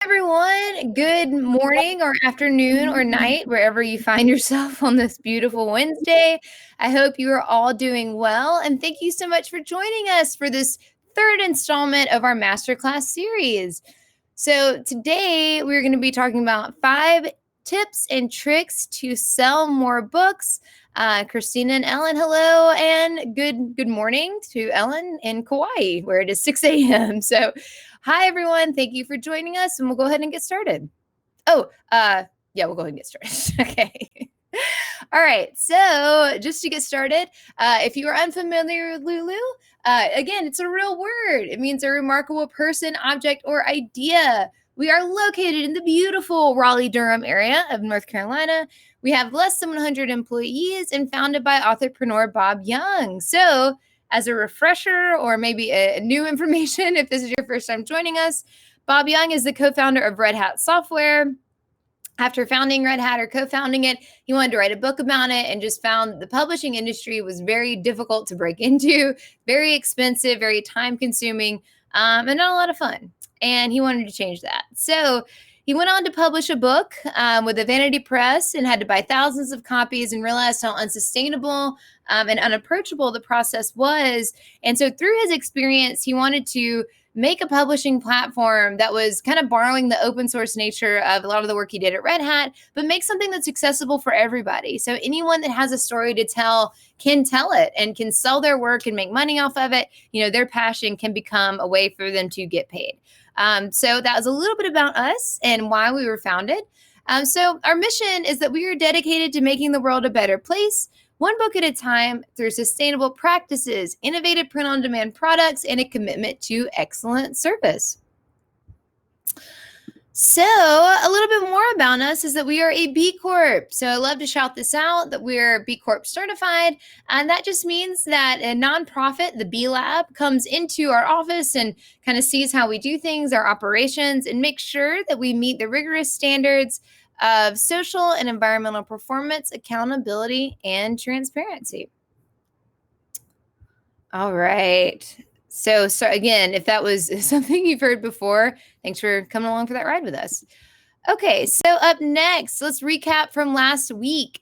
Everyone, good morning or afternoon or night, wherever you find yourself on this beautiful Wednesday. I hope you are all doing well, and thank you so much for joining us for this third installment of our masterclass series. So, today we're going to be talking about 5 tips and tricks to sell more books. Christina and Ellen, hello, and good morning to Ellen in Kauai, where it is 6 a.m. So, hi, everyone. Thank you for joining us, and we'll go ahead and get started. Yeah, we'll go ahead and get started. Okay. All right. So, just to get started, if you are unfamiliar with Lulu, again, it's a real word. It means a remarkable person, object, or idea. We are located in the beautiful Raleigh-Durham area of North Carolina. We have less than 100 employees and founded by entrepreneur Bob Young. So, as a refresher or maybe a new information, if this is your first time joining us, Bob Young is the co-founder of Red Hat Software. After founding Red Hat or co-founding it, he wanted to write a book about it and just found the publishing industry was very difficult to break into, very expensive, very time-consuming, and not a lot of fun. And he wanted to change that. So he went on to publish a book with a vanity press and had to buy thousands of copies and realized how unsustainable and unapproachable the process was. And so through his experience, he wanted to make a publishing platform that was kind of borrowing the open source nature of a lot of the work he did at Red Hat, but make something that's accessible for everybody. So anyone that has a story to tell can tell it and can sell their work and make money off of it. You know, their passion can become a way for them to get paid. So that was a little bit about us and why we were founded. So our mission is that we are dedicated to making the world a better place, one book at a time, through sustainable practices, innovative print-on-demand products, and a commitment to excellent service. So a little bit more about us is that we are a B Corp. So I love to shout this out, that we're B Corp certified. And that just means that a nonprofit, the B Lab, comes into our office and kind of sees how we do things, our operations, and makes sure that we meet the rigorous standards of social and environmental performance, accountability, and transparency. All right. So again, if that was something you've heard before, thanks for coming along for that ride with us. Okay, so up next, let's recap from last week.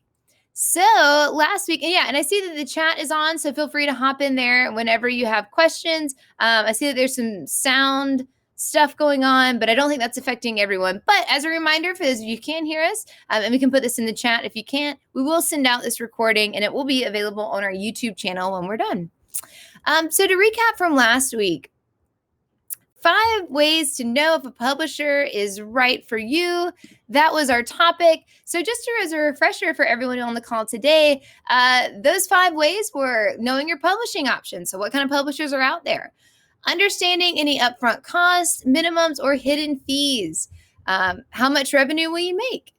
So last week, and I see that the chat is on, so feel free to hop in there whenever you have questions. I see that there's some sound stuff going on, but I don't think that's affecting everyone. But as a reminder, for those of you who can hear us, and we can put this in the chat if you can't, we will send out this recording, and it will be available on our YouTube channel when we're done. So to recap from last week, 5 ways to know if a publisher is right for you. That was our topic. So just as a refresher for everyone on the call today, those 5 ways were knowing your publishing options. So what kind of publishers are out there? Understanding any upfront costs, minimums, or hidden fees. How much revenue will you make?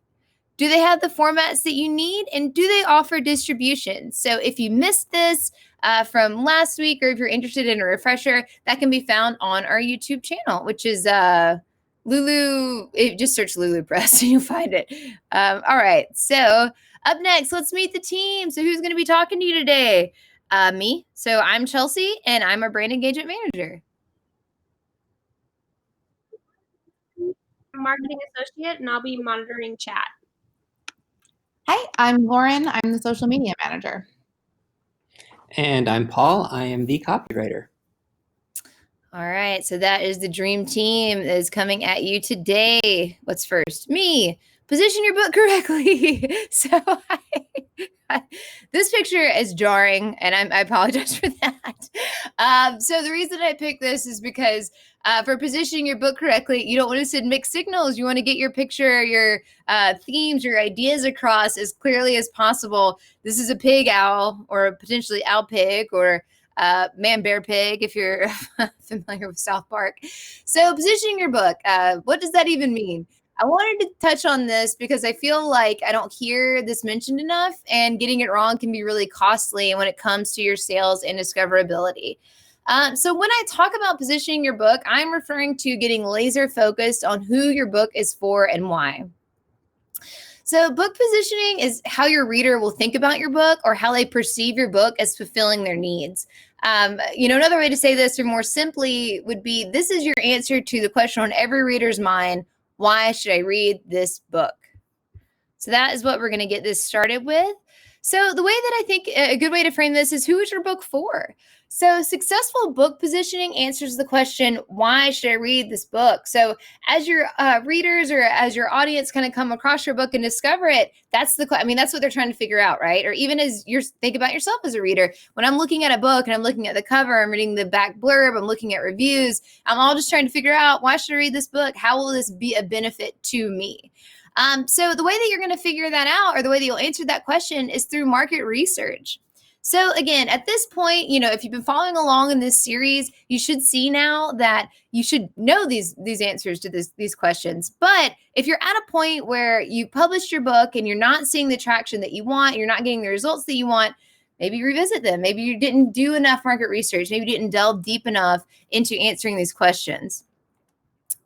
Do they have the formats that you need? And do they offer distribution? So if you missed this from last week, or if you're interested in a refresher, that can be found on our YouTube channel, which is Lulu. Just search Lulu Press and you'll find it. All right. So up next, let's meet the team. So who's going to be talking to you today? Me. So I'm Chelsea, and I'm a brand engagement manager. Marketing associate, and I'll be monitoring chat. Hi, I'm Lauren. I'm the social media manager. And I'm Paul. I am the copywriter. All right, so that is the dream team that is coming at you today. What's first? Me. Position your book correctly. So this picture is jarring, and I apologize for that. So the reason I picked this is because for positioning your book correctly, you don't want to send mixed signals. You want to get your picture, your themes, your ideas across as clearly as possible. This is a pig owl, or potentially owl pig, or man bear pig if you're familiar with South Park. So positioning your book, what does that even mean? I wanted to touch on this because I feel like I don't hear this mentioned enough, and getting it wrong can be really costly when it comes to your sales and discoverability. So when I talk about positioning your book, I'm referring to getting laser focused on who your book is for and why. So book positioning is how your reader will think about your book, or how they perceive your book as fulfilling their needs. Another way to say this, or more simply, would be this is your answer to the question on every reader's mind: Why should I read this book? So that is what we're going to get this started with. So the way that I think a good way to frame this is, who is your book for? So successful book positioning answers the question, why should I read this book? So as your readers or as your audience kind of come across your book and discover it, that's what they're trying to figure out, right? Or even as you think about yourself as a reader, when I'm looking at a book and I'm looking at the cover, I'm reading the back blurb, I'm looking at reviews, I'm all just trying to figure out, why should I read this book? How will this be a benefit to me? So the way that you're going to figure that out, or the way that you'll answer that question, is through market research. So again, at this point, if you've been following along in this series, you should see now that you should know these answers to these questions. But if you're at a point where you published your book and you're not seeing the traction that you want, you're not getting the results that you want, maybe revisit them. Maybe you didn't do enough market research. Maybe you didn't delve deep enough into answering these questions.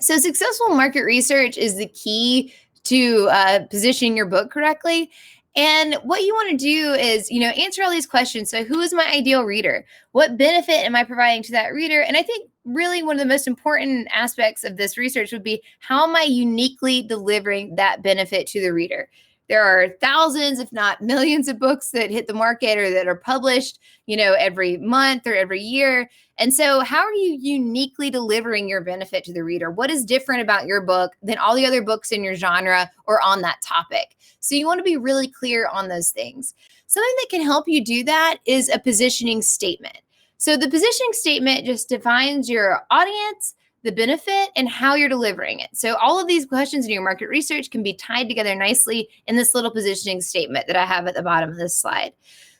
So successful market research is the key to positioning your book correctly. And what you want to do is, answer all these questions. So who is my ideal reader? What benefit am I providing to that reader? And I think really one of the most important aspects of this research would be, how am I uniquely delivering that benefit to the reader? There are thousands, if not millions, of books that hit the market or that are published, every month or every year. And so how are you uniquely delivering your benefit to the reader? What is different about your book than all the other books in your genre or on that topic? So you want to be really clear on those things. Something that can help you do that is a positioning statement. So the positioning statement just defines your audience, the benefit, and how you're delivering it. So all of these questions in your market research can be tied together nicely in this little positioning statement that I have at the bottom of this slide.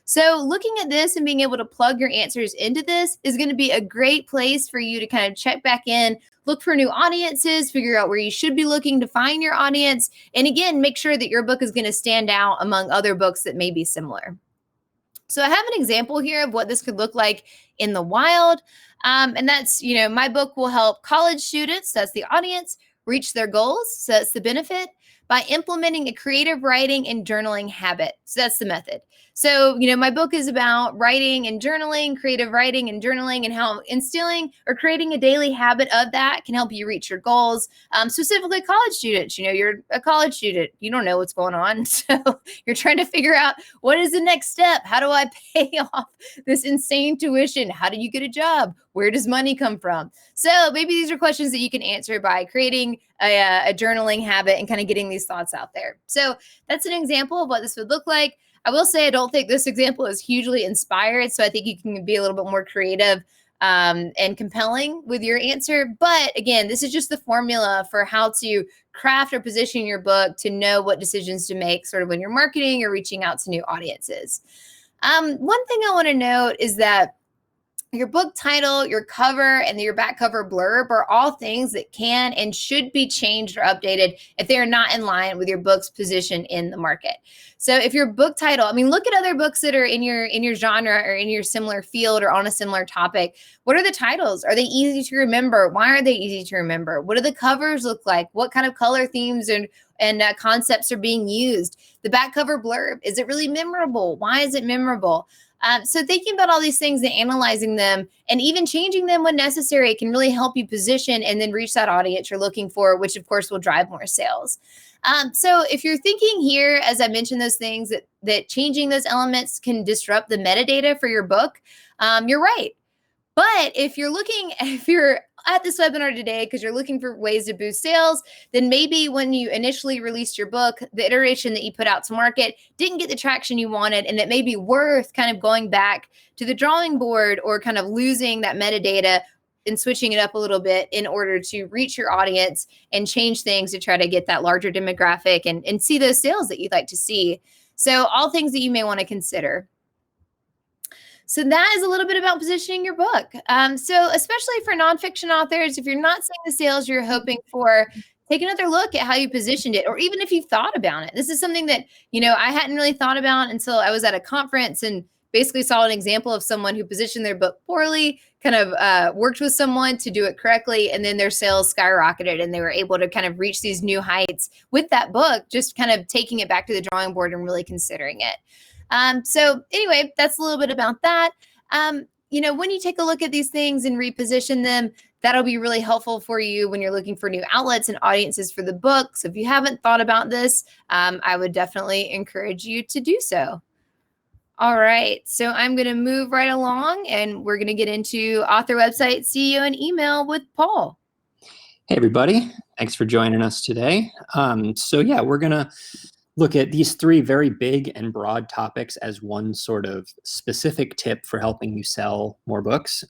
So looking at this and being able to plug your answers into this is going to be a great place for you to kind of check back in, look for new audiences, figure out where you should be looking to find your audience, and again, make sure that your book is going to stand out among other books that may be similar. So I have an example here of what this could look like in the wild. And that's, my book will help college students, that's the audience, reach their goals. So that's the benefit, by implementing a creative writing and journaling habit. So that's the method. So, my book is about writing and journaling, creative writing and journaling, and how instilling or creating a daily habit of that can help you reach your goals. Specifically college students, you're a college student, you don't know what's going on. So you're trying to figure out, what is the next step? How do I pay off this insane tuition? How do you get a job? Where does money come from? So maybe these are questions that you can answer by creating a journaling habit and kind of getting these thoughts out there. So that's an example of what this would look like. I will say I don't think this example is hugely inspired, so I think you can be a little bit more creative and compelling with your answer. But again, this is just the formula for how to craft or position your book to know what decisions to make sort of when you're marketing or reaching out to new audiences. One thing I want to note is that your book title, your cover, and your back cover blurb are all things that can and should be changed or updated if they are not in line with your book's position in the market. So if your book title, look at other books that are in your genre or in your similar field or on a similar topic. What are the titles? Are they easy to remember? Why are they easy to remember? What do the covers look like? What kind of color themes and concepts are being used? The back cover blurb, is it really memorable? Why is it memorable? So thinking about all these things and analyzing them and even changing them when necessary can really help you position and then reach that audience you're looking for, which of course will drive more sales. So if you're thinking here, as I mentioned, those things that changing those elements can disrupt the metadata for your book, you're right. But if you're at this webinar today because you're looking for ways to boost sales, then maybe when you initially released your book, the iteration that you put out to market didn't get the traction you wanted, and it may be worth kind of going back to the drawing board or kind of losing that metadata and switching it up a little bit in order to reach your audience and change things to try to get that larger demographic and see those sales that you'd like to see. So all things that you may want to consider. So that is a little bit about positioning your book. So especially for nonfiction authors, if you're not seeing the sales you're hoping for, take another look at how you positioned it, or even if you thought about it. This is something that, I hadn't really thought about until I was at a conference and basically saw an example of someone who positioned their book poorly, kind of worked with someone to do it correctly, and then their sales skyrocketed and they were able to kind of reach these new heights with that book, just kind of taking it back to the drawing board and really considering it. So anyway, that's a little bit about that. When you take a look at these things and reposition them, that'll be really helpful for you when you're looking for new outlets and audiences for the book. So if you haven't thought about this, I would definitely encourage you to do so. All right, so I'm going to move right along, and we're going to get into author website, CEO, and email with Paul. Hey, everybody. Thanks for joining us today. So yeah, we're going to look at these three very big and broad topics as one sort of specific tip for helping you sell more books.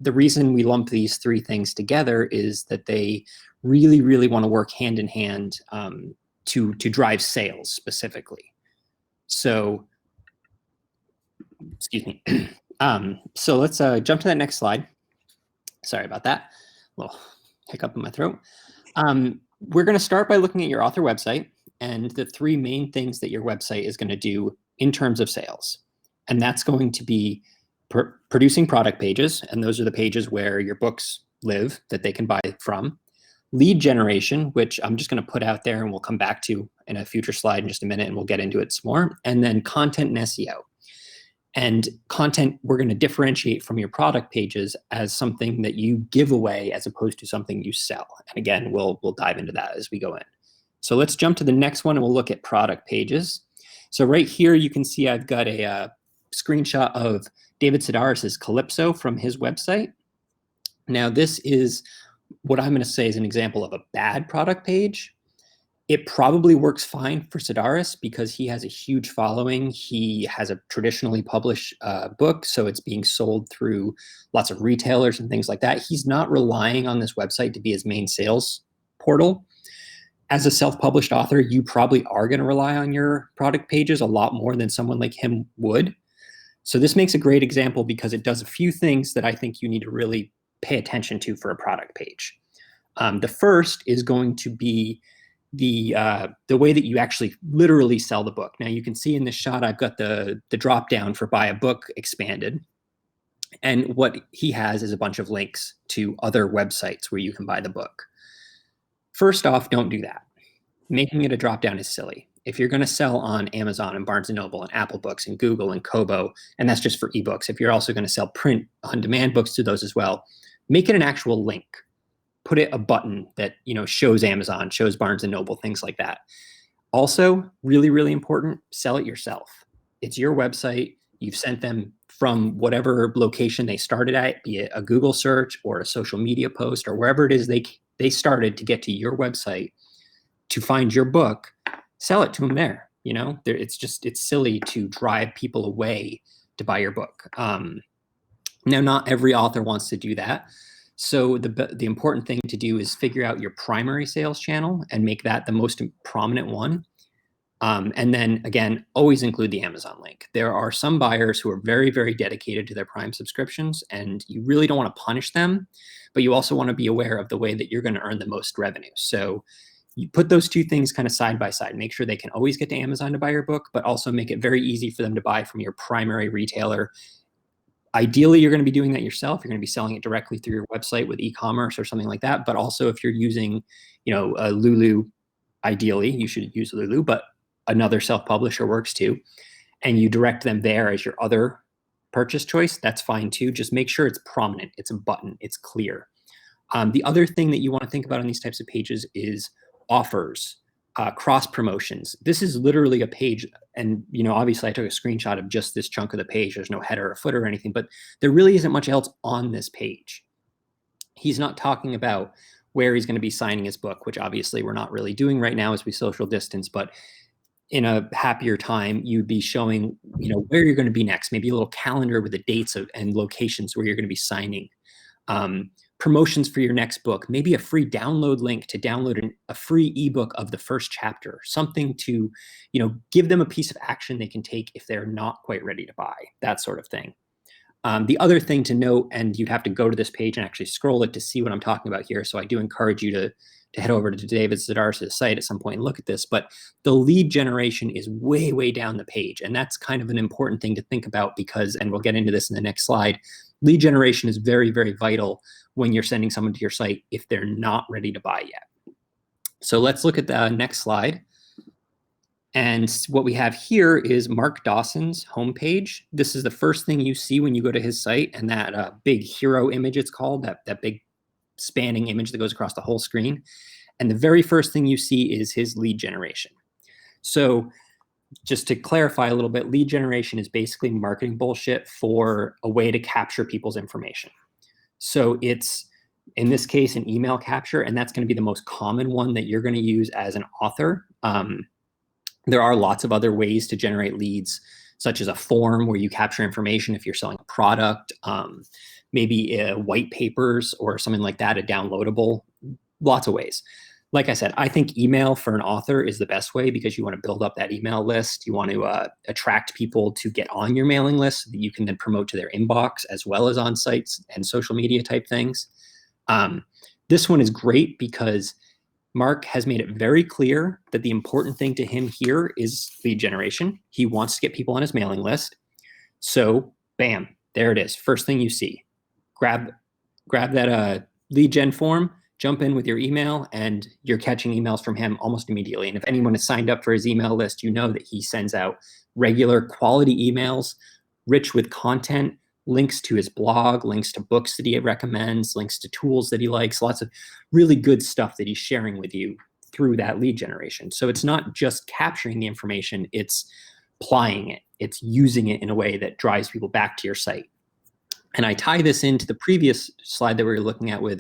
The reason we lump these three things together is that they really, really want to work hand in hand to drive sales specifically. So, excuse me. So let's jump to that next slide. Sorry about that. A little hiccup in my throat. We're going to start by looking at your author website and the three main things that your website is going to do in terms of sales. And that's going to be producing product pages, and those are the pages where your books live that they can buy from. Lead generation, which I'm just going to put out there and we'll come back to in a future slide in just a minute and we'll get into it some more. And then content and SEO. And content, we're going to differentiate from your product pages as something that you give away as opposed to something you sell. And again, we'll dive into that as we go in. So let's jump to the next one and we'll look at product pages. So right here, you can see I've got a screenshot of David Sedaris's Calypso from his website. Now, this is what I'm going to say is an example of a bad product page. It probably works fine for Sedaris because he has a huge following. He has a traditionally published book, so it's being sold through lots of retailers and things like that. He's not relying on this website to be his main sales portal. As a self-published author, you probably are going to rely on your product pages a lot more than someone like him would. So this makes a great example because it does a few things that I think you need to really pay attention to for a product page. The first is going to be the way that you actually literally sell the book. Now you can see in this shot, I've got the drop down for buy a book expanded. And what he has is a bunch of links to other websites where you can buy the book. First off, don't do that. Making it a drop down is silly. If you're going to sell on Amazon and Barnes & Noble and Apple Books and Google and Kobo, and that's just for ebooks, if you're also going to sell print on-demand books to those as well, make it an actual link. Put it a button that shows Amazon, shows Barnes & Noble, things like that. Also, really, really important, sell it yourself. It's your website. You've sent them from whatever location they started at, be it a Google search or a social media post or wherever it is they started to get to your website to find your book. Sell it to them there. It's silly to drive people away to buy your book. Now, not every author wants to do that. So the important thing to do is figure out your primary sales channel and make that the most prominent one. And then again, always include the Amazon link. There are some buyers who are very, very dedicated to their Prime subscriptions, and you really don't want to punish them, but you also want to be aware of the way that you're going to earn the most revenue. So you put those two things kind of side by side. Make sure they can always get to Amazon to buy your book, but also make it very easy for them to buy from your primary retailer. Ideally, you're going to be doing that yourself. You're going to be selling it directly through your website with e-commerce or something like that. But also if you're using, a Lulu, ideally, you should use Lulu, but another self-publisher works too. And you direct them there as your other purchase choice, that's fine too. Just make sure it's prominent. It's a button. It's clear. The other thing that you want to think about on these types of pages is offers, cross promotions. This is literally a page. And, obviously I took a screenshot of just this chunk of the page. There's no header or footer or anything, but there really isn't much else on this page. He's not talking about where he's going to be signing his book, which obviously we're not really doing right now as we social distance, but in a happier time, you'd be showing, where you're going to be next, maybe a little calendar with the dates and locations where you're going to be signing. Promotions for your next book, maybe a free download link to download a free ebook of the first chapter, something to, give them a piece of action they can take if they're not quite ready to buy, that sort of thing. The other thing to note, and you'd have to go to this page and actually scroll it to see what I'm talking about here. So I do encourage you to head over to David Sedaris' site at some point and look at this, but the lead generation is way, way down the page. And that's kind of an important thing to think about because, and we'll get into this in the next slide, lead generation is very, very vital when you're sending someone to your site if they're not ready to buy yet. So let's look at the next slide. And what we have here is Mark Dawson's homepage. This is the first thing you see when you go to his site, and that big hero image, it's called, that big spanning image that goes across the whole screen. And the very first thing you see is his lead generation. So just to clarify a little bit, lead generation is basically marketing bullshit for a way to capture people's information. So it's, in this case, an email capture, and that's going to be the most common one that you're going to use as an author. There are lots of other ways to generate leads, such as a form where you capture information if you're selling a product, maybe white papers or something like that, a downloadable, lots of ways. Like I said, I think email for an author is the best way because you want to build up that email list. You want to attract people to get on your mailing list so that you can then promote to their inbox as well as on sites and social media type things. This one is great because Mark has made it very clear that the important thing to him here is lead generation. He wants to get people on his mailing list. So bam, there it is. First thing you see. Grab that lead gen form, jump in with your email, and you're catching emails from him almost immediately. And if anyone has signed up for his email list, you know that he sends out regular quality emails, rich with content, links to his blog, links to books that he recommends, links to tools that he likes, lots of really good stuff that he's sharing with you through that lead generation. So it's not just capturing the information, it's applying it. It's using it in a way that drives people back to your site. And I tie this into the previous slide that we were looking at with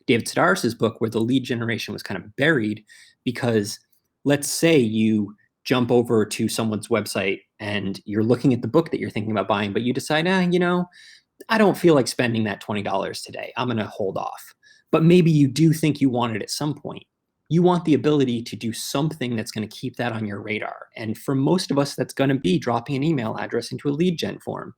David Sedaris's book, where the lead generation was kind of buried, because let's say you jump over to someone's website and you're looking at the book that you're thinking about buying, but you decide, I don't feel like spending that $20 today. I'm going to hold off. But maybe you do think you want it at some point. You want the ability to do something that's going to keep that on your radar. And for most of us, that's going to be dropping an email address into a lead gen form.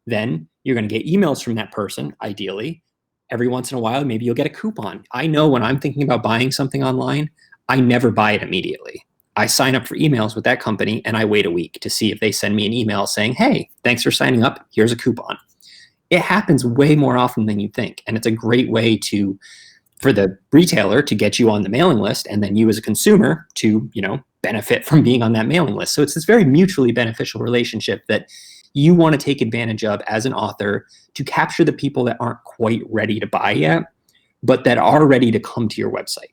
Then you're going to get emails from that person, ideally. Every once in a while, maybe you'll get a coupon. I know when I'm thinking about buying something online, I never buy it immediately. I sign up for emails with that company and I wait a week to see if they send me an email saying, hey, thanks for signing up. Here's a coupon. It happens way more often than you think. And it's a great way for the retailer to get you on the mailing list, and then you as a consumer to, benefit from being on that mailing list. So it's this very mutually beneficial relationship that you want to take advantage of as an author to capture the people that aren't quite ready to buy yet, but that are ready to come to your website.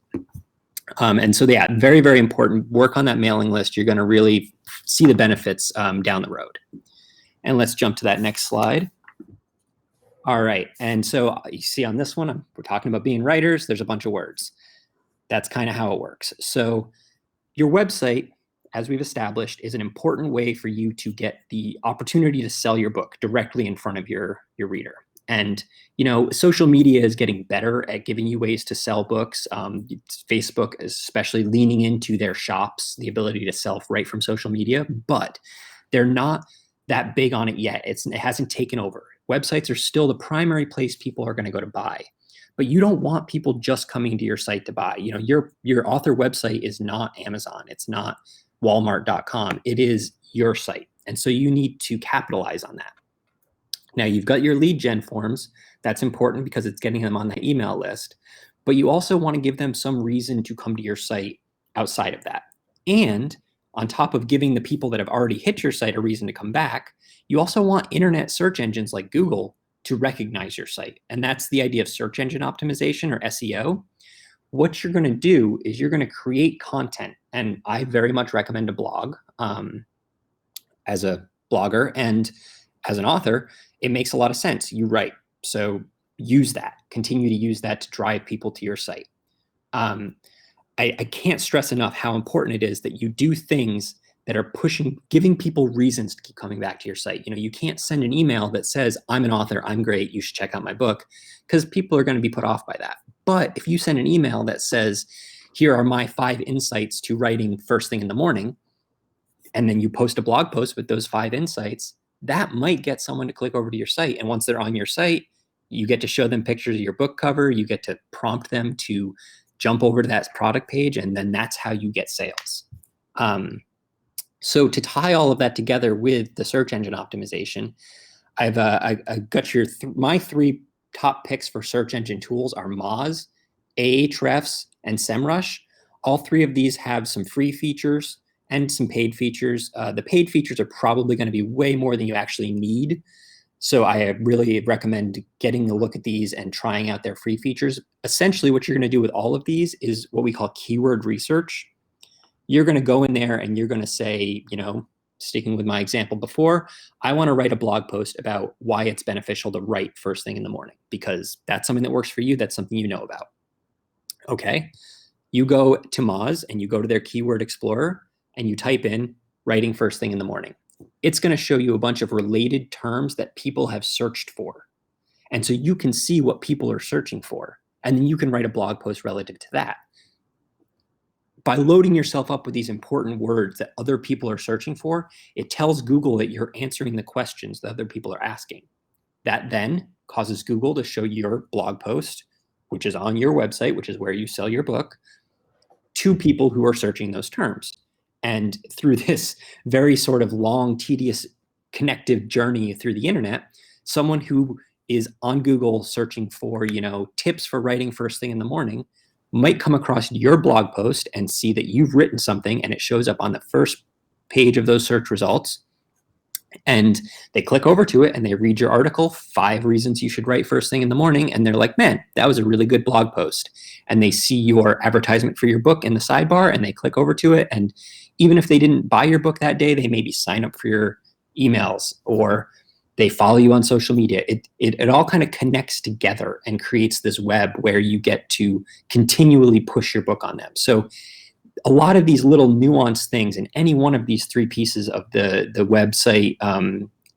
And so, yeah, very, very important. Work on that mailing list. You're going to really see the benefits down the road. And let's jump to that next slide. All right. And so you see on this one, we're talking about being writers. There's a bunch of words. That's kind of how it works. So your website, as we've established, is an important way for you to get the opportunity to sell your book directly in front of your reader. And, social media is getting better at giving you ways to sell books. Facebook is especially leaning into their shops, the ability to sell right from social media, but they're not that big on it yet. It hasn't taken over. Websites are still the primary place people are going to go to buy. But you don't want people just coming to your site to buy. Your author website is not Amazon. It's not Walmart.com. It is your site. And so you need to capitalize on that. Now, you've got your lead gen forms. That's important because it's getting them on the email list. But you also want to give them some reason to come to your site outside of that. And on top of giving the people that have already hit your site a reason to come back, you also want internet search engines like Google to recognize your site. And that's the idea of search engine optimization, or SEO. What you're going to do is you're going to create content. And I very much recommend a blog as a blogger, and as an author, it makes a lot of sense. You write. So use that. Continue to use that to drive people to your site. I can't stress enough how important it is that you do things that are giving people reasons to keep coming back to your site. You can't send an email that says, I'm an author, I'm great, you should check out my book, because people are going to be put off by that. But if you send an email that says, here are my 5 insights to writing first thing in the morning, and then you post a blog post with those 5 insights, that might get someone to click over to your site. And once they're on your site, you get to show them pictures of your book cover, you get to prompt them to jump over to that product page, and then that's how you get sales. So to tie all of that together with the search engine optimization, I got my 3 top picks for search engine tools are Moz, Ahrefs, and SEMrush. All 3 of these have some free features and some paid features. The paid features are probably going to be way more than you actually need. So I really recommend getting a look at these and trying out their free features. Essentially, what you're going to do with all of these is what we call keyword research. You're going to go in there and you're going to say, sticking with my example before, I want to write a blog post about why it's beneficial to write first thing in the morning, because that's something that works for you. That's something you know about. Okay. You go to Moz and you go to their keyword explorer and you type in writing first thing in the morning. It's going to show you a bunch of related terms that people have searched for. And so you can see what people are searching for. And then you can write a blog post relative to that. By loading yourself up with these important words that other people are searching for, it tells Google that you're answering the questions that other people are asking. That then causes Google to show your blog post, which is on your website, which is where you sell your book, to people who are searching those terms. And through this very sort of long, tedious, connective journey through the internet, someone who is on Google searching for, tips for writing first thing in the morning might come across your blog post and see that you've written something and it shows up on the first page of those search results. And they click over to it and they read your article, 5 reasons you should write first thing in the morning. And they're like, man, that was a really good blog post. And they see your advertisement for your book in the sidebar and they click over to it. And even if they didn't buy your book that day, they maybe sign up for your emails or they follow you on social media. It all kind of connects together and creates this web where you get to continually push your book on them. So a lot of these little nuanced things in any one of these 3 pieces of the website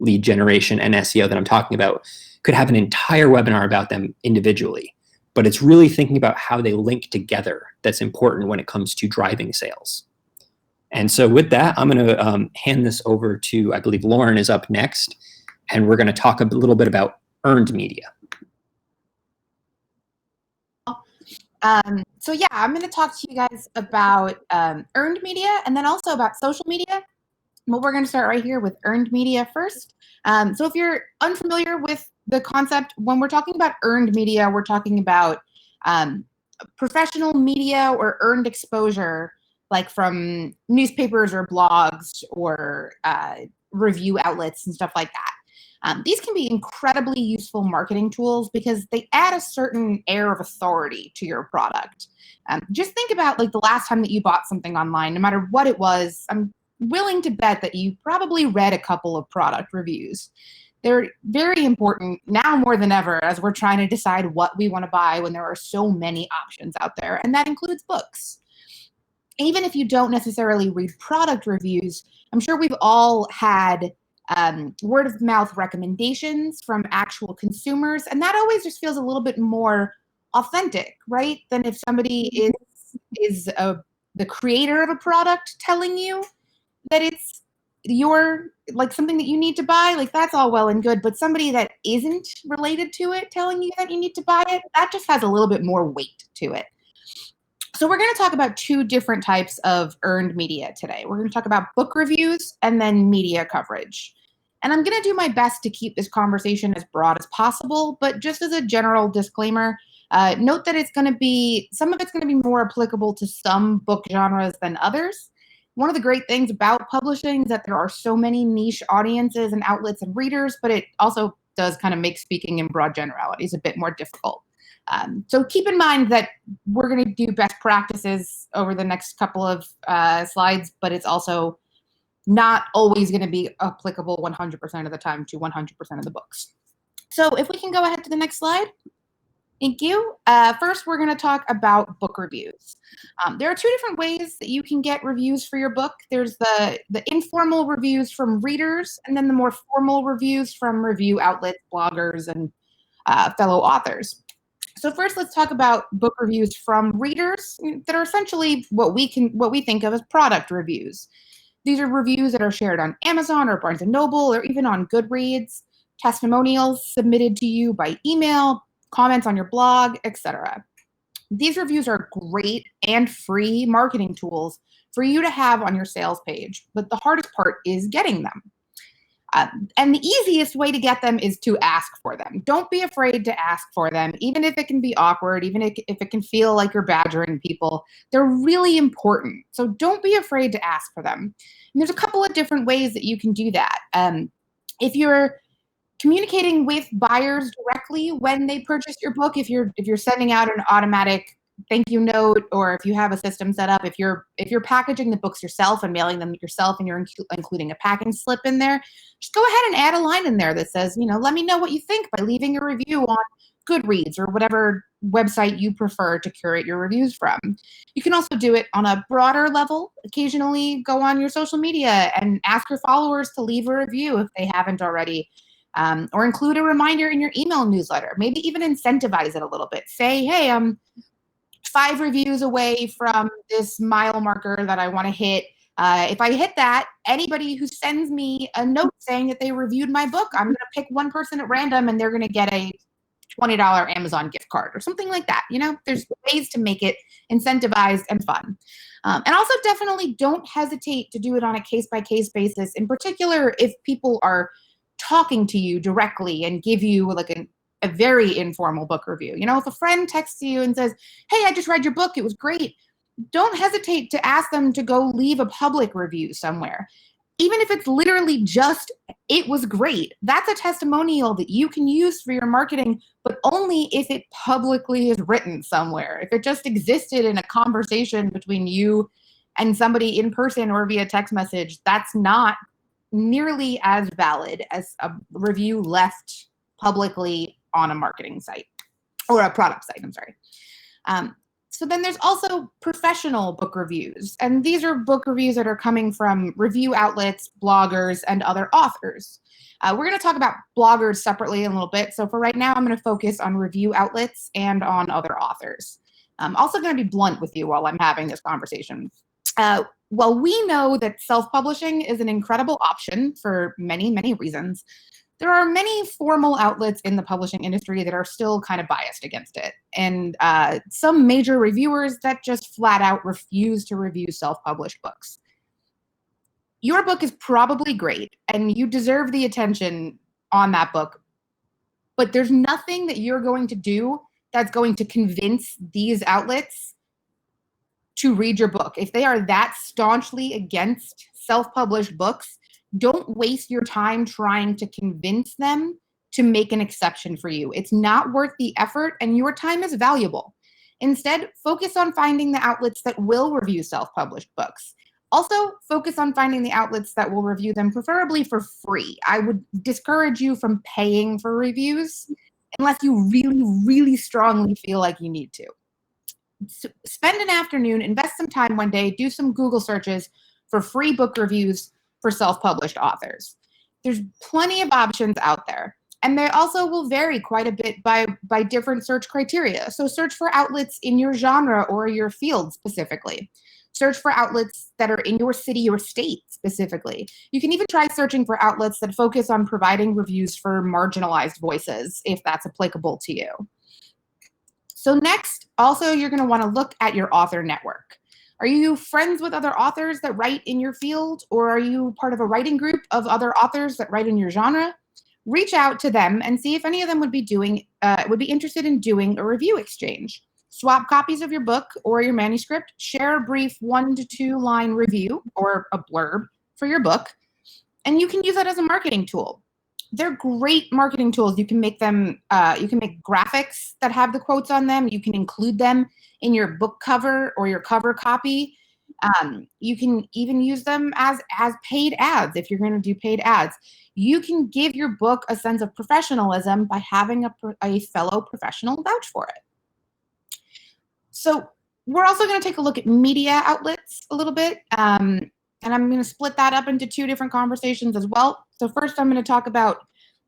lead generation and SEO that I'm talking about could have an entire webinar about them individually. But it's really thinking about how they link together that's important when it comes to driving sales. And so with that, I'm going to hand this over to, I believe Lauren is up next, and we're going to talk a little bit about earned media. So yeah, I'm going to talk to you guys about earned media and then also about social media. But we're going to start right here with earned media first. So if you're unfamiliar with the concept, when we're talking about earned media, we're talking about professional media or earned exposure, like from newspapers or blogs or review outlets and stuff like that. These can be incredibly useful marketing tools because they add a certain air of authority to your product. Just think about like the last time that you bought something online, no matter what it was. I'm willing to bet that you probably read a couple of product reviews. They're very important now more than ever as we're trying to decide what we want to buy when there are so many options out there, and that includes books. Even if you don't necessarily read product reviews, I'm sure we've all had word of mouth recommendations from actual consumers, and that always just feels a little bit more authentic, right? Than if somebody is the creator of a product telling you that it's like something that you need to buy. Like that's all well and good, but somebody that isn't related to it telling you that you need to buy it, that just has a little bit more weight to it. So we're going to talk about 2 different types of earned media today. We're going to talk about book reviews and then media coverage. And I'm going to do my best to keep this conversation as broad as possible, but just as a general disclaimer, note that some of it's going to be more applicable to some book genres than others. One of the great things about publishing is that there are so many niche audiences and outlets and readers, but it also does kind of make speaking in broad generalities a bit more difficult. So keep in mind that we're going to do best practices over the next couple of slides, but it's also not always going to be applicable 100% of the time to 100% of the books. So if we can go ahead to the next slide. Thank you. First, we're going to talk about book reviews. There are 2 different ways that you can get reviews for your book. There's the informal reviews from readers, and then the more formal reviews from review outlets, bloggers, and fellow authors. So first, let's talk about book reviews from readers that are essentially what we think of as product reviews. These are reviews that are shared on Amazon or Barnes & Noble or even on Goodreads, testimonials submitted to you by email, comments on your blog, etc. These reviews are great and free marketing tools for you to have on your sales page, but the hardest part is getting them. And the easiest way to get them is to ask for them. Don't be afraid to ask for them, even if it can be awkward, even if it can feel like you're badgering people. They're really important. So don't be afraid to ask for them. And there's a couple of different ways that you can do that. If you're Communicating with buyers directly when they purchase your book, if you're sending out an automatic thank you note, or if you have a system set up, if you're packaging the books yourself and mailing them yourself, and you're including a packing slip in there, just go ahead and add a line in there that says, let me know what you think by leaving a review on Goodreads or whatever website you prefer to curate your reviews from. You can also do it on a broader level. Occasionally go on your social media and ask your followers to leave a review if they haven't already. Or include a reminder in your email newsletter. Maybe even incentivize it a little bit. Say, hey, I'm 5 reviews away from this mile marker that I want to hit. If I hit that, anybody who sends me a note saying that they reviewed my book, I'm going to pick one person at random and they're going to get a $20 Amazon gift card or something like that. There's ways to make it incentivized and fun. And also definitely don't hesitate to do it on a case-by-case basis, in particular if people are talking to you directly and give you like a very informal book review. If a friend texts you and says, hey, I just read your book, it was great, don't hesitate to ask them to go leave a public review somewhere. Even if it's literally just, it was great. That's a testimonial that you can use for your marketing, but only if it publicly is written somewhere. If it just existed in a conversation between you and somebody in person or via text message, that's not nearly as valid as a review left publicly on a marketing site or a product site, I'm sorry. So then there's also professional book reviews. And these are book reviews that are coming from review outlets, bloggers, and other authors. We're going to talk about bloggers separately in a little bit. So for right now, I'm going to focus on review outlets and on other authors. I'm also going to be blunt with you while I'm having this conversation. While we know that self-publishing is an incredible option for many, many reasons, there are many formal outlets in the publishing industry that are still kind of biased against it. And some major reviewers that just flat out refuse to review self-published books. Your book is probably great and you deserve the attention on that book, but there's nothing that you're going to do that's going to convince these outlets to read your book. If they are that staunchly against self-published books, don't waste your time trying to convince them to make an exception for you. It's not worth the effort and your time is valuable. Instead, focus on finding the outlets that will review self-published books. Also, focus on finding the outlets that will review them, preferably for free. I would discourage you from paying for reviews unless you really, really strongly feel like you need to. So spend an afternoon, invest some time one day, do some Google searches for free book reviews for self-published authors. There's plenty of options out there. And they also will vary quite a bit by different search criteria. So search for outlets in your genre or your field specifically. Search for outlets that are in your city or state specifically. You can even try searching for outlets that focus on providing reviews for marginalized voices, if that's applicable to you. So next, also, you're going to want to look at your author network. Are you friends with other authors that write in your field, or are you part of a writing group of other authors that write in your genre? Reach out to them and see if any of them would be interested in doing a review exchange. Swap copies of your book or your manuscript, share a brief 1 to 2 line review or a blurb for your book, and you can use that as a marketing tool. They're great marketing tools. You can make them, you can make graphics that have the quotes on them. You can include them in your book cover or your cover copy. You can even use them as paid ads if you're going to do paid ads. You can give your book a sense of professionalism by having a fellow professional vouch for it. So we're also going to take a look at media outlets a little bit. And I'm going to split that up into 2 different conversations as well. So first, I'm going to talk about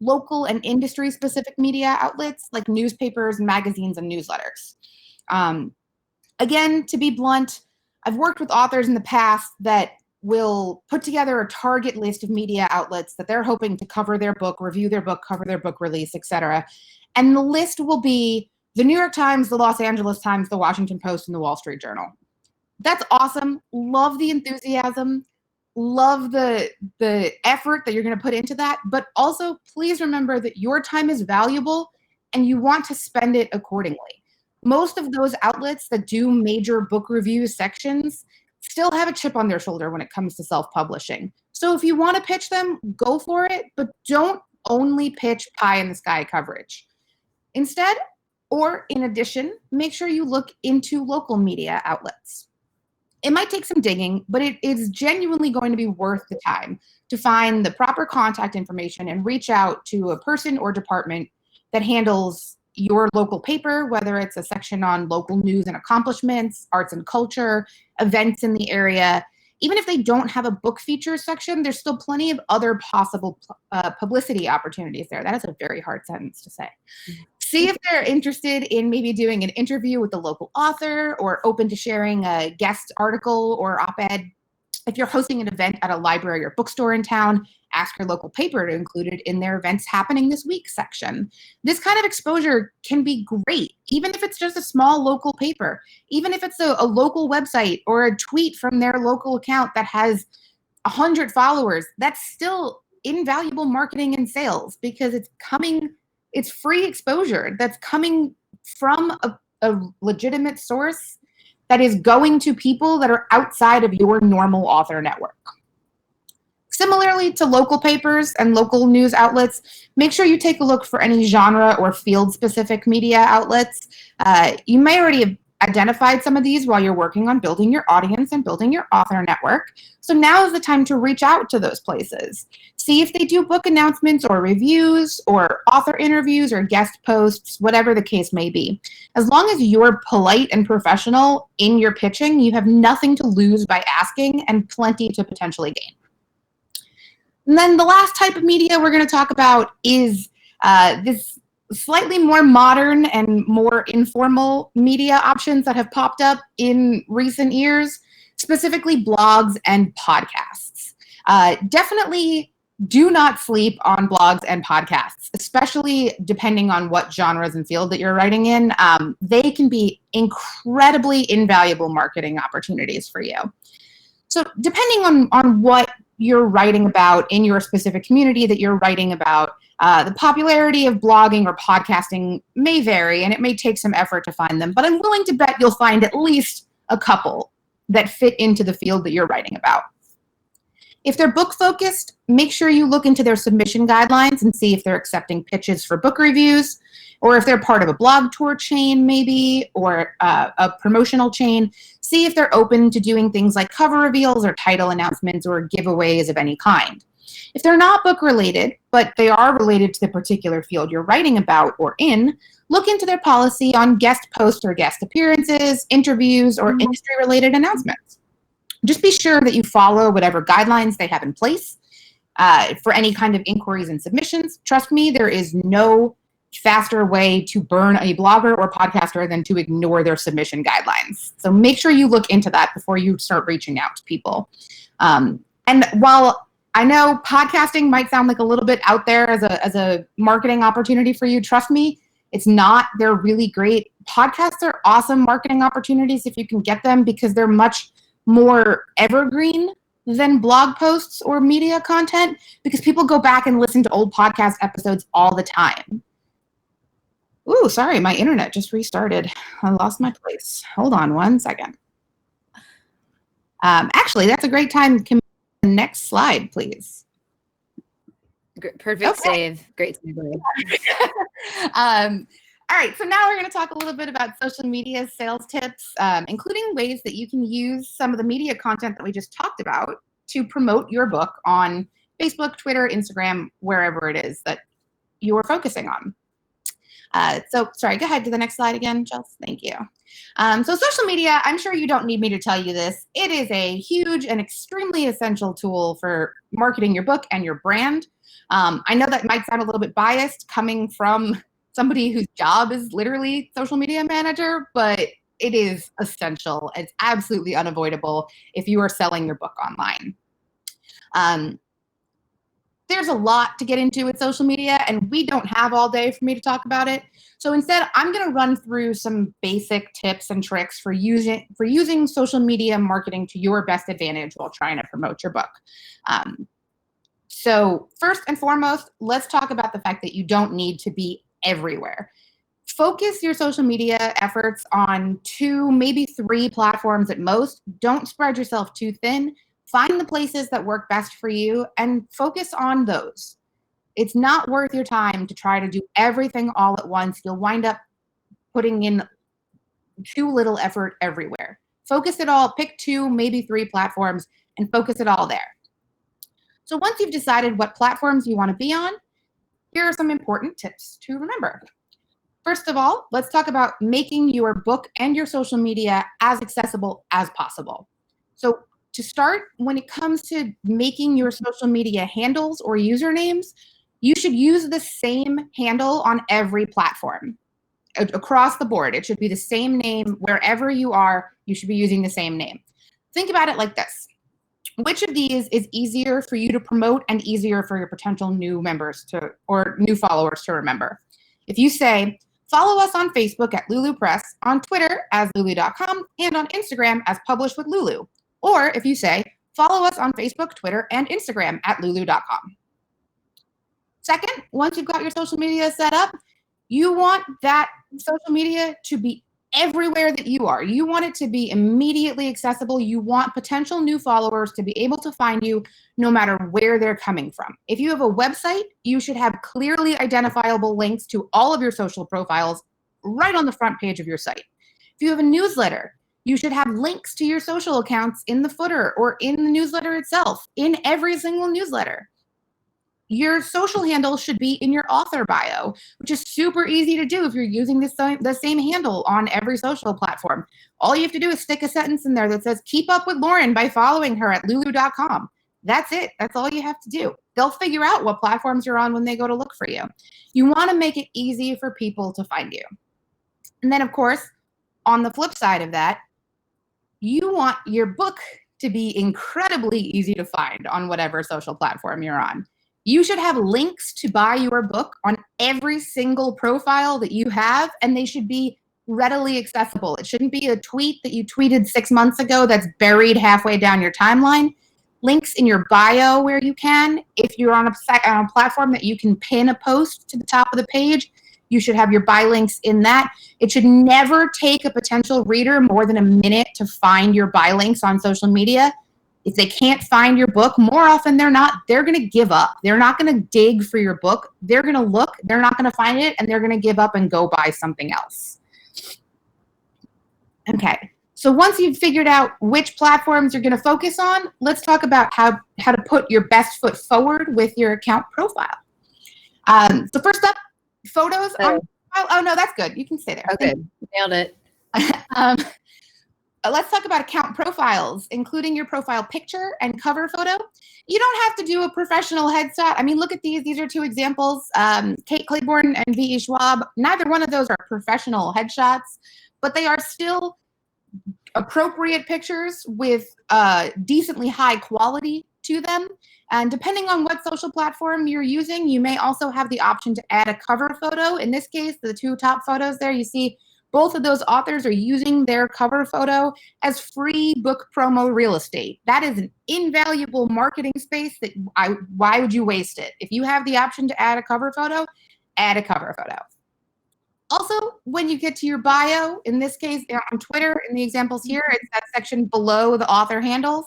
local and industry-specific media outlets like newspapers, magazines, and newsletters. Again, to be blunt, I've worked with authors in the past that will put together a target list of media outlets that they're hoping to cover their book, review their book, cover their book release, etc. And the list will be the New York Times, the Los Angeles Times, the Washington Post, and the Wall Street Journal. That's awesome. Love the enthusiasm. Love the effort that you're going to put into that. But also, please remember that your time is valuable and you want to spend it accordingly. Most of those outlets that do major book review sections still have a chip on their shoulder when it comes to self-publishing. So if you want to pitch them, go for it, but don't only pitch pie in the sky coverage. Instead, or in addition, make sure you look into local media outlets. It might take some digging, but it is genuinely going to be worth the time to find the proper contact information and reach out to a person or department that handles your local paper, whether it's a section on local news and accomplishments, arts and culture, events in the area. Even if they don't have a book features section, there's still plenty of other possible publicity opportunities there. That is a very hard sentence to say. See if they're interested in maybe doing an interview with the local author or open to sharing a guest article or op-ed. If you're hosting an event at a library or bookstore in town, ask your local paper to include it in their events happening this week section. This kind of exposure can be great, even if it's just a small local paper, even if it's a local website or a tweet from their local account that has 100 followers. That's still invaluable marketing and sales because it's free exposure that's coming from a legitimate source that is going to people that are outside of your normal author network. Similarly to local papers and local news outlets, make sure you take a look for any genre or field-specific media outlets. You may already have identified some of these while you're working on building your audience and building your author network. So now is the time to reach out to those places. See if they do book announcements or reviews or author interviews or guest posts, whatever the case may be. As long as you're polite and professional in your pitching, you have nothing to lose by asking and plenty to potentially gain. And then the last type of media we're going to talk about is this slightly more modern and more informal media options that have popped up in recent years, specifically blogs and podcasts. Definitely do not sleep on blogs and podcasts, especially depending on what genres and field that you're writing in. They can be incredibly invaluable marketing opportunities for you. So depending on what you're writing about in your specific community that you're writing about, the popularity of blogging or podcasting may vary, and it may take some effort to find them, but I'm willing to bet you'll find at least a couple that fit into the field that you're writing about. If they're book-focused, make sure you look into their submission guidelines and see if they're accepting pitches for book reviews, or if they're part of a blog tour chain maybe, or a promotional chain. See if they're open to doing things like cover reveals or title announcements or giveaways of any kind. If they're not book-related, but they are related to the particular field you're writing about or in, look into their policy on guest posts or guest appearances, interviews, or industry-related announcements. Just be sure that you follow whatever guidelines they have in place for any kind of inquiries and submissions. Trust me, there is no faster way to burn a blogger or podcaster than to ignore their submission guidelines. So make sure you look into that before you start reaching out to people. And while I know podcasting might sound like a little bit out there as a marketing opportunity for you, trust me, it's not. They're really great. Podcasts are awesome marketing opportunities if you can get them because they're much more evergreen than blog posts or media content because people go back and listen to old podcast episodes all the time. Ooh, sorry, my internet just restarted. I lost my place. Hold on one second. Actually, that's a great time. Can the next slide, please? Perfect save. Great save. All right, so now we're going to talk a little bit about social media sales tips, including ways that you can use some of the media content that we just talked about to promote your book on Facebook, Twitter, Instagram, wherever it is that you're focusing on. Sorry, go ahead to the next slide again, Chelsea. Thank you. So social media, I'm sure you don't need me to tell you this. It is a huge and extremely essential tool for marketing your book and your brand. I know that might sound a little bit biased coming from somebody whose job is literally social media manager, but it is essential. It's absolutely unavoidable if you are selling your book online. There's a lot to get into with social media, and we don't have all day for me to talk about it. So instead, I'm going to run through some basic tips and tricks for using social media marketing to your best advantage while trying to promote your book. So first and foremost, let's talk about the fact that you don't need to be everywhere. Focus your social media efforts on 2, maybe 3 platforms at most. Don't spread yourself too thin. Find the places that work best for you and focus on those. It's not worth your time to try to do everything all at once. You'll wind up putting in too little effort everywhere. Focus it all, pick 2, maybe 3 platforms, and focus it all there. So once you've decided what platforms you want to be on, here are some important tips to remember. First of all, let's talk about making your book and your social media as accessible as possible. So to start, when it comes to making your social media handles or usernames, you should use the same handle on every platform. Across the board, it should be the same name. Wherever you are, you should be using the same name. Think about it like this. Which of these is easier for you to promote and easier for your potential new members or new followers to remember? If you say, follow us on Facebook at Lulu Press, on Twitter as lulu.com, and on Instagram as Published with Lulu. Or if you say, follow us on Facebook, Twitter, and Instagram at lulu.com. Second, once you've got your social media set up, you want that social media to be everywhere that you are. You want it to be immediately accessible. You want potential new followers to be able to find you no matter where they're coming from. If you have a website, you should have clearly identifiable links to all of your social profiles right on the front page of your site. If you have a newsletter, you should have links to your social accounts in the footer or in the newsletter itself, in every single newsletter. Your social handle should be in your author bio, which is super easy to do if you're using the same handle on every social platform. All you have to do is stick a sentence in there that says, keep up with Lauren by following her at lulu.com. That's it. That's all you have to do. They'll figure out what platforms you're on when they go to look for you. You want to make it easy for people to find you. And then, of course, on the flip side of that, you want your book to be incredibly easy to find on whatever social platform you're on. You should have links to buy your book on every single profile that you have, and they should be readily accessible. It shouldn't be a tweet that you tweeted 6 months ago that's buried halfway down your timeline. Links in your bio where you can. If you're on a platform that you can pin a post to the top of the page, you should have your buy links in that. It should never take a potential reader more than a minute to find your buy links on social media. If they can't find your book, more often than not, they're going to give up. They're not going to dig for your book. They're going to look, they're not going to find it, and they're going to give up and go buy something else. Okay, so once you've figured out which platforms you're going to focus on, let's talk about how to put your best foot forward with your account profile. So first up, photos. Oh, no, that's good. You can stay there. Okay, nailed it. Let's talk about account profiles, including your profile picture and cover photo. You don't have to do a professional headshot. I mean, look at these. These are 2 examples. Kate Claiborne and V.E. Schwab. Neither one of those are professional headshots, but they are still appropriate pictures with decently high quality to them. And depending on what social platform you're using, you may also have the option to add a cover photo. In this case, the 2 top photos there, you see both of those authors are using their cover photo as free book promo real estate. That is an invaluable marketing space that why would you waste it? If you have the option to add a cover photo, add a cover photo. Also, when you get to your bio, in this case on Twitter, in the examples here, it's that section below the author handles.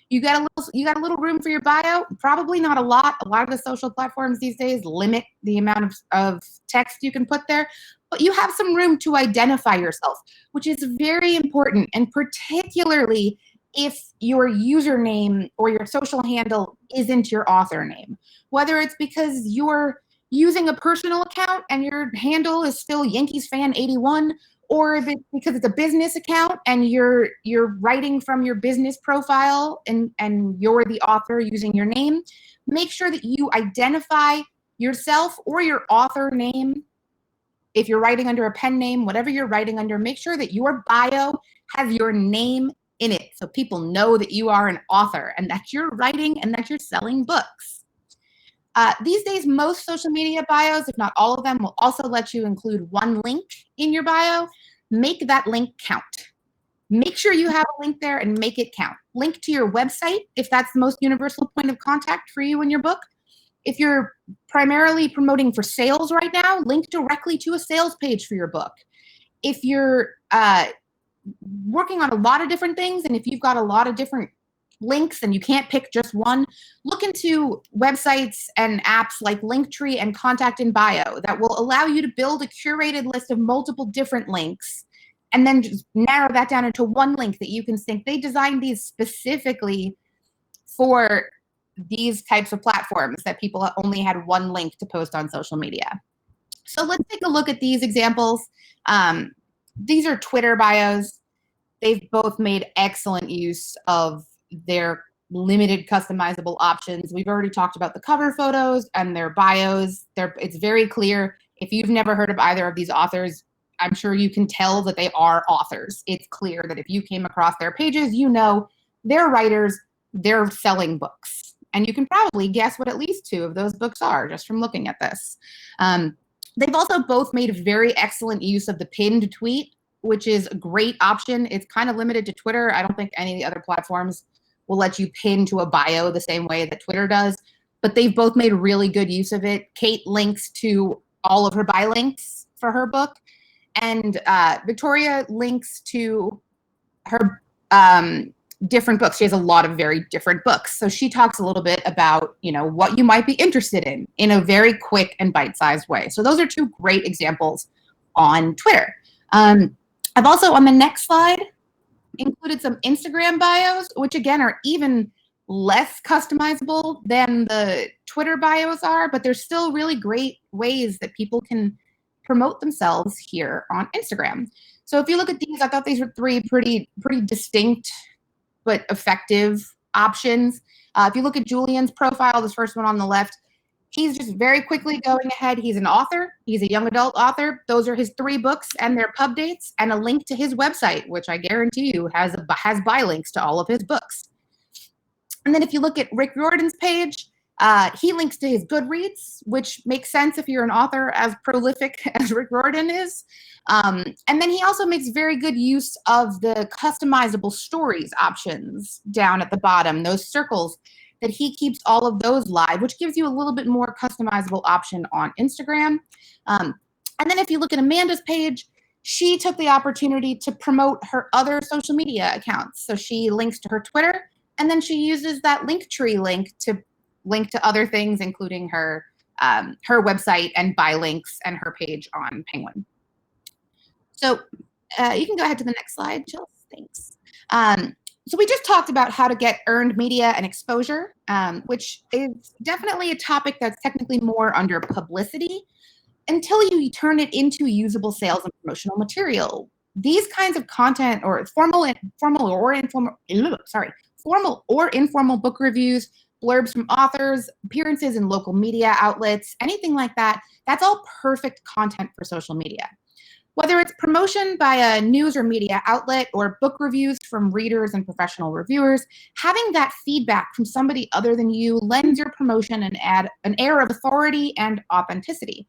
You got a little room for your bio. Probably not a lot. A lot of the social platforms these days limit the amount of text you can put there, but you have some room to identify yourself, which is very important, and particularly if your username or your social handle isn't your author name. Whether it's because you're using a personal account and your handle is still Yankees fan 81, or if it's because it's a business account and you're writing from your business profile and you're the author using your name, make sure that you identify yourself or your author name. If you're writing under a pen name, whatever you're writing under, make sure that your bio has your name in it so people know that you are an author and that you're writing and that you're selling books. These days, most social media bios, if not all of them, will also let you include 1 link in your bio. Make that link count. Make sure you have a link there and make it count. Link to your website if that's the most universal point of contact for you and your book. If you're primarily promoting for sales right now, link directly to a sales page for your book. If you're working on a lot of different things and if you've got a lot of different links and you can't pick just one, look into websites and apps like Linktree and Contact in Bio that will allow you to build a curated list of multiple different links and then just narrow that down into one link that you can sync. They designed these specifically for these types of platforms that people only had one link to post on social media. So let's take a look at these examples. These are Twitter bios. They've both made excellent use of their limited customizable options. We've already talked about the cover photos and their bios. It's very clear. If you've never heard of either of these authors, I'm sure you can tell that they are authors. It's clear that if you came across their pages, you know they're writers, they're selling books. And you can probably guess what at least 2 of those books are just from looking at this. They've also both made very excellent use of the pinned tweet, which is a great option. It's kind of limited to Twitter. I don't think any of the other platforms will let you pin to a bio the same way that Twitter does, but they've both made really good use of it. Kate links to all of her buy links for her book, and Victoria links to her different books. She has a lot of very different books. So she talks a little bit about, what you might be interested in a very quick and bite-sized way. So those are 2 great examples on Twitter. I've also, on the next slide, included some Instagram bios, which again are even less customizable than the Twitter bios are, but they're still really great ways that people can promote themselves here on Instagram. So if you look at these, I thought these were 3 pretty distinct but effective options. If you look at Julian's profile, this first one on the left, he's just very quickly going ahead. He's an author. He's a young adult author. Those are his 3 books and their pub dates and a link to his website, which I guarantee you has buy links to all of his books. And then if you look at Rick Riordan's page, he links to his Goodreads, which makes sense if you're an author as prolific as Rick Riordan is. And then he also makes very good use of the customizable stories options down at the bottom, those circles that he keeps all of those live, which gives you a little bit more customizable option on Instagram. And then if you look at Amanda's page, she took the opportunity to promote her other social media accounts. So she links to her Twitter, and then she uses that Linktree link to link to other things, including her website and buy links and her page on Penguin. So you can go ahead to the next slide, Jill. Thanks. So we just talked about how to get earned media and exposure, which is definitely a topic that's technically more under publicity until you turn it into usable sales and promotional material. These kinds of content, or formal or informal book reviews, blurbs from authors, appearances in local media outlets, anything like that, that's all perfect content for social media. Whether it's promotion by a news or media outlet or book reviews from readers and professional reviewers, having that feedback from somebody other than you lends your promotion and add an air of authority and authenticity.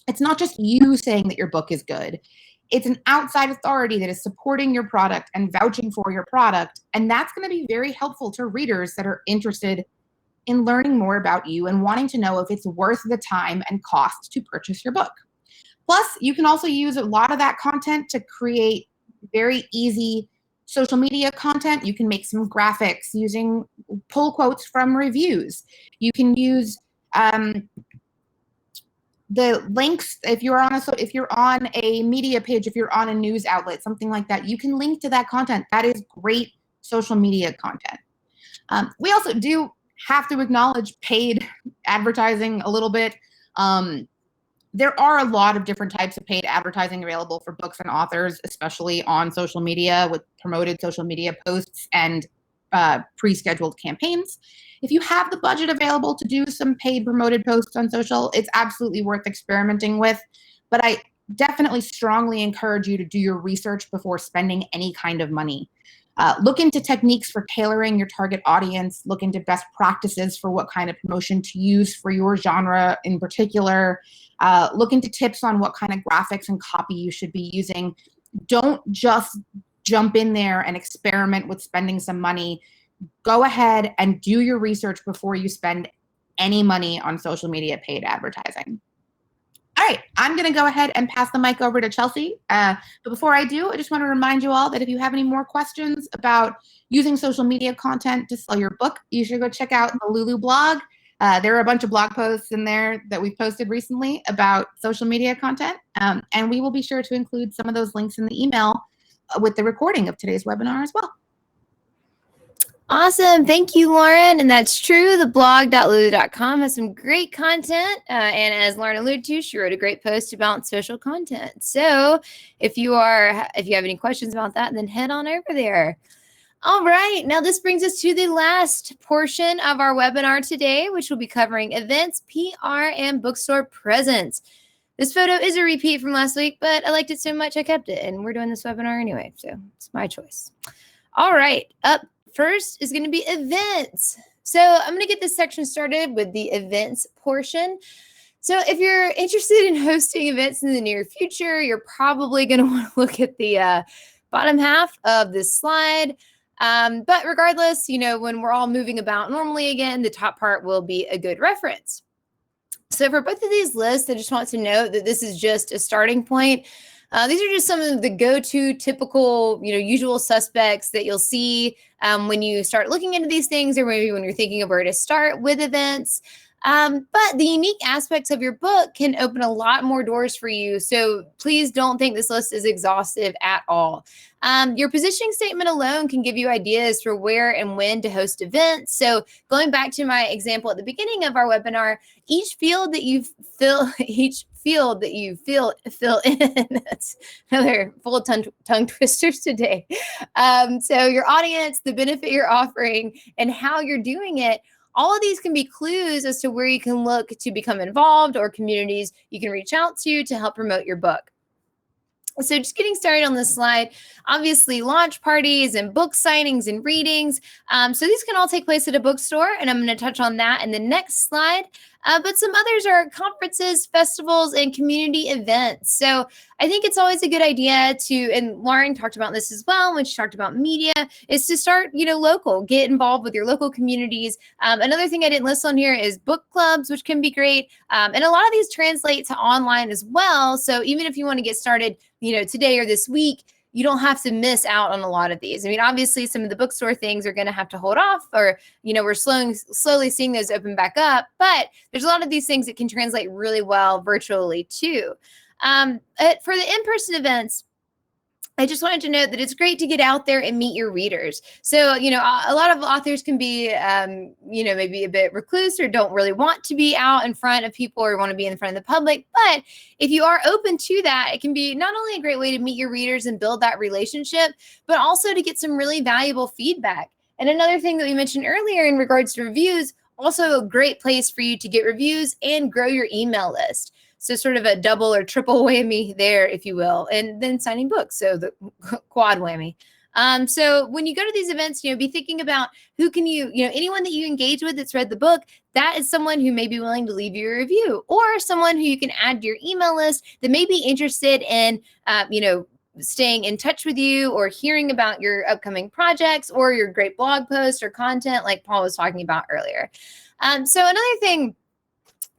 It's not just you saying that your book is good. It's an outside authority that is supporting your product and vouching for your product. And that's going to be very helpful to readers that are interested in learning more about you and wanting to know if it's worth the time and cost to purchase your book. Plus, you can also use a lot of that content to create very easy social media content. You can make some graphics using pull quotes from reviews. You can use the links if you're on a media page, if you're on a news outlet, something like that. You can link to that content. That is great social media content. We also do have to acknowledge paid advertising a little bit. There are a lot of different types of paid advertising available for books and authors, especially on social media with promoted social media posts and pre-scheduled campaigns. If you have the budget available to do some paid promoted posts on social, it's absolutely worth experimenting with. But I definitely strongly encourage you to do your research before spending any kind of money. Look into techniques for tailoring your target audience. Look into best practices for what kind of promotion to use for your genre in particular. Look into tips on what kind of graphics and copy you should be using. Don't just jump in there and experiment with spending some money. Go ahead and do your research before you spend any money on social media paid advertising. All right, I'm going to go ahead and pass the mic over to Chelsea. But before I do, I just want to remind you all that if you have any more questions about using social media content to sell your book, you should go check out the Lulu blog. There are a bunch of blog posts in there that we've posted recently about social media content, and we will be sure to include some of those links in the email with the recording of today's webinar as well. Awesome. Thank you, Lauren. And that's true. The blog.lulu.com has some great content. And as Lauren alluded to, she wrote a great post about social content. So if you have any questions about that, then head on over there. All right. Now this brings us to the last portion of our webinar today, which will be covering events, PR, and bookstore presence. This photo is a repeat from last week, but I liked it so much I kept it. And we're doing this webinar anyway, so it's my choice. All right. Up first is going to be events. So I'm going to get this section started with the events portion. So if you're interested in hosting events in the near future, you're probably going to want to look at the bottom half of this slide. But regardless, when we're all moving about normally again, the top part will be a good reference. So for both of these lists, I just want to note that this is just a starting point. These are just some of the go-to typical, usual suspects that you'll see when you start looking into these things, or maybe when you're thinking of where to start with events. But the unique aspects of your book can open a lot more doors for you. So please don't think this list is exhaustive at all. Your positioning statement alone can give you ideas for where and when to host events. So going back to my example at the beginning of our webinar, each field that you fill in. That's another full tongue twisters today. So your audience, the benefit you're offering, and how you're doing it. All of these can be clues as to where you can look to become involved, or communities you can reach out to help promote your book. So just getting started on this slide, obviously launch parties and book signings and readings. So these can all take place at a bookstore, and I'm going to touch on that in the next slide. But some others are conferences, festivals, and community events. So I think it's always a good idea to, and Lauren talked about this as well when she talked about media, is to start, local, get involved with your local communities. Another thing I didn't list on here is book clubs, which can be great. And a lot of these translate to online as well. So even if you want to get started, today or this week, you don't have to miss out on a lot of these. I mean, obviously some of the bookstore things are going to have to hold off, or, we're slowly seeing those open back up, but there's a lot of these things that can translate really well virtually too. For the in-person events, I just wanted to note that it's great to get out there and meet your readers. So, a lot of authors can be, maybe a bit recluse, or don't really want to be out in front of people, or want to be in front of the public. But if you are open to that, it can be not only a great way to meet your readers and build that relationship, but also to get some really valuable feedback. And another thing that we mentioned earlier in regards to reviews, also a great place for you to get reviews and grow your email list. So sort of a double or triple whammy there, if you will, and then signing books. So the quad whammy. So when you go to these events, be thinking about who can anyone that you engage with that's read the book, that is someone who may be willing to leave you a review, or someone who you can add to your email list that may be interested in, staying in touch with you, or hearing about your upcoming projects, or your great blog posts or content like Paul was talking about earlier. So another thing,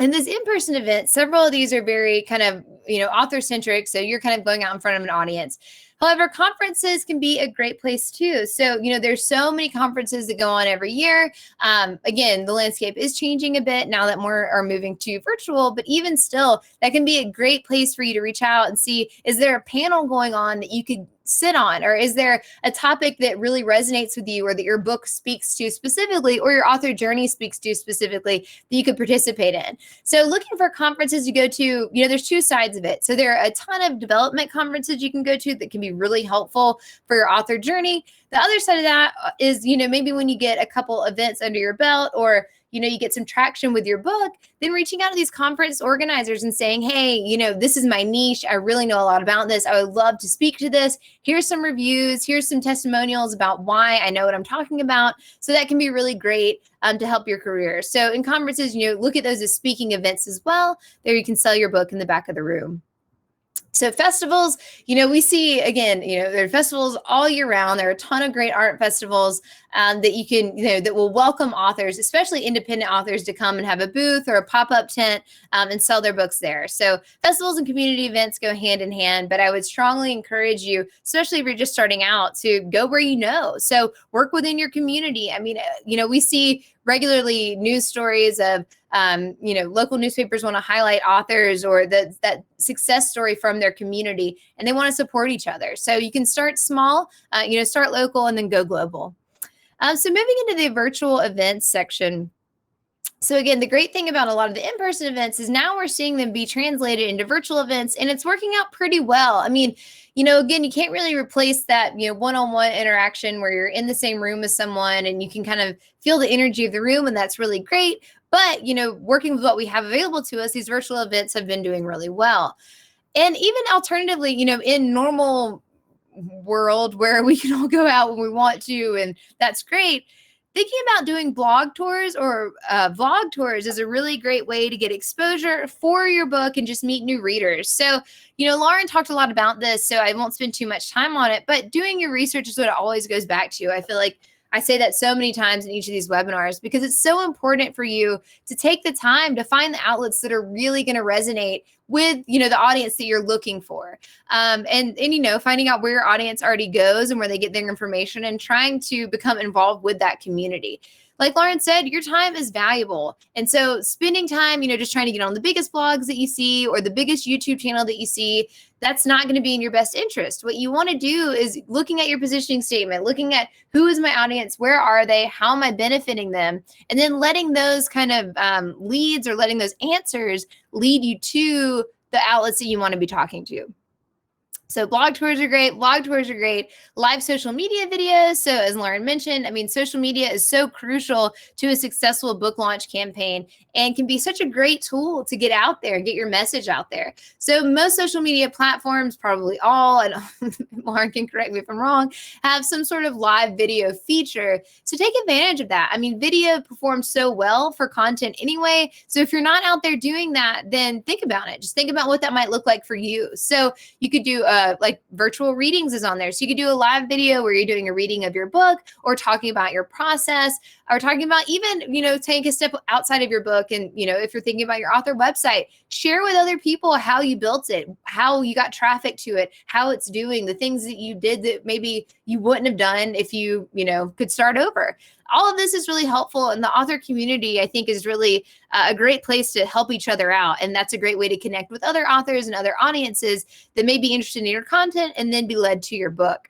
in this in-person event, several of these are very kind of, author-centric. So you're kind of going out in front of an audience. However, conferences can be a great place too. So, there's so many conferences that go on every year. Again, the landscape is changing a bit now that more are moving to virtual, but even still, that can be a great place for you to reach out and see, is there a panel going on that you could sit on, or is there a topic that really resonates with you, or that your book speaks to specifically, or your author journey speaks to specifically, that you could participate in. So looking for conferences you go to, there's two sides of it. So there are a ton of development conferences you can go to that can be really helpful for your author journey. The other side of that is, maybe when you get a couple events under your belt, or you get some traction with your book, then reaching out to these conference organizers and saying, hey, this is my niche. I really know a lot about this. I would love to speak to this. Here's some reviews. Here's some testimonials about why I know what I'm talking about. So that can be really great to help your career. So in conferences, look at those as speaking events as well. There you can sell your book in the back of the room. So festivals, we see, again, there are festivals all year round. There are a ton of great art festivals that you can, that will welcome authors, especially independent authors, to come and have a booth or a pop-up tent and sell their books there. So festivals and community events go hand in hand, but I would strongly encourage you, especially if you're just starting out, to go where you know. So work within your community. I mean, we see regularly news stories of local newspapers want to highlight authors or that success story from their community, and they want to support each other. So you can start small, start local and then go global. So moving into the virtual events section. So again, the great thing about a lot of the in-person events is now we're seeing them be translated into virtual events, and it's working out pretty well. I mean, again, you can't really replace that, one-on-one interaction where you're in the same room as someone and you can kind of feel the energy of the room, and that's really great. But, working with what we have available to us, these virtual events have been doing really well. And even alternatively, in normal world where we can all go out when we want to, and that's great. Thinking about doing blog tours or vlog tours is a really great way to get exposure for your book and just meet new readers. So, Lauren talked a lot about this, so I won't spend too much time on it, but doing your research is what it always goes back to. I feel like I say that so many times in each of these webinars because it's so important for you to take the time to find the outlets that are really going to resonate with, the audience that you're looking for. And finding out where your audience already goes and where they get their information and trying to become involved with that community. Like Lauren said, your time is valuable. And so spending time, just trying to get on the biggest blogs that you see or the biggest YouTube channel that you see, that's not going to be in your best interest. What you want to do is looking at your positioning statement, looking at who is my audience, where are they, how am I benefiting them, and then letting those kind of leads or letting those answers lead you to the outlets that you want to be talking to. So blog tours are great. Blog tours are great. Live social media videos. So as Lauren mentioned, I mean, social media is so crucial to a successful book launch campaign and can be such a great tool to get out there, get your message out there. So most social media platforms, probably all, and Lauren can correct me if I'm wrong, have some sort of live video feature. So take advantage of that. I mean, video performs so well for content anyway. So if you're not out there doing that, then think about it. Just think about what that might look like for you. So you could do like virtual readings is on there. So you could do a live video where you're doing a reading of your book or talking about your process or talking about even, take a step outside of your book. And, if you're thinking about your author website, share with other people how you built it, how you got traffic to it, how it's doing, the things that you did that maybe you wouldn't have done if you, could start over. All of this is really helpful. And the author community, I think, is really a great place to help each other out. And that's a great way to connect with other authors and other audiences that may be interested in your content and then be led to your book.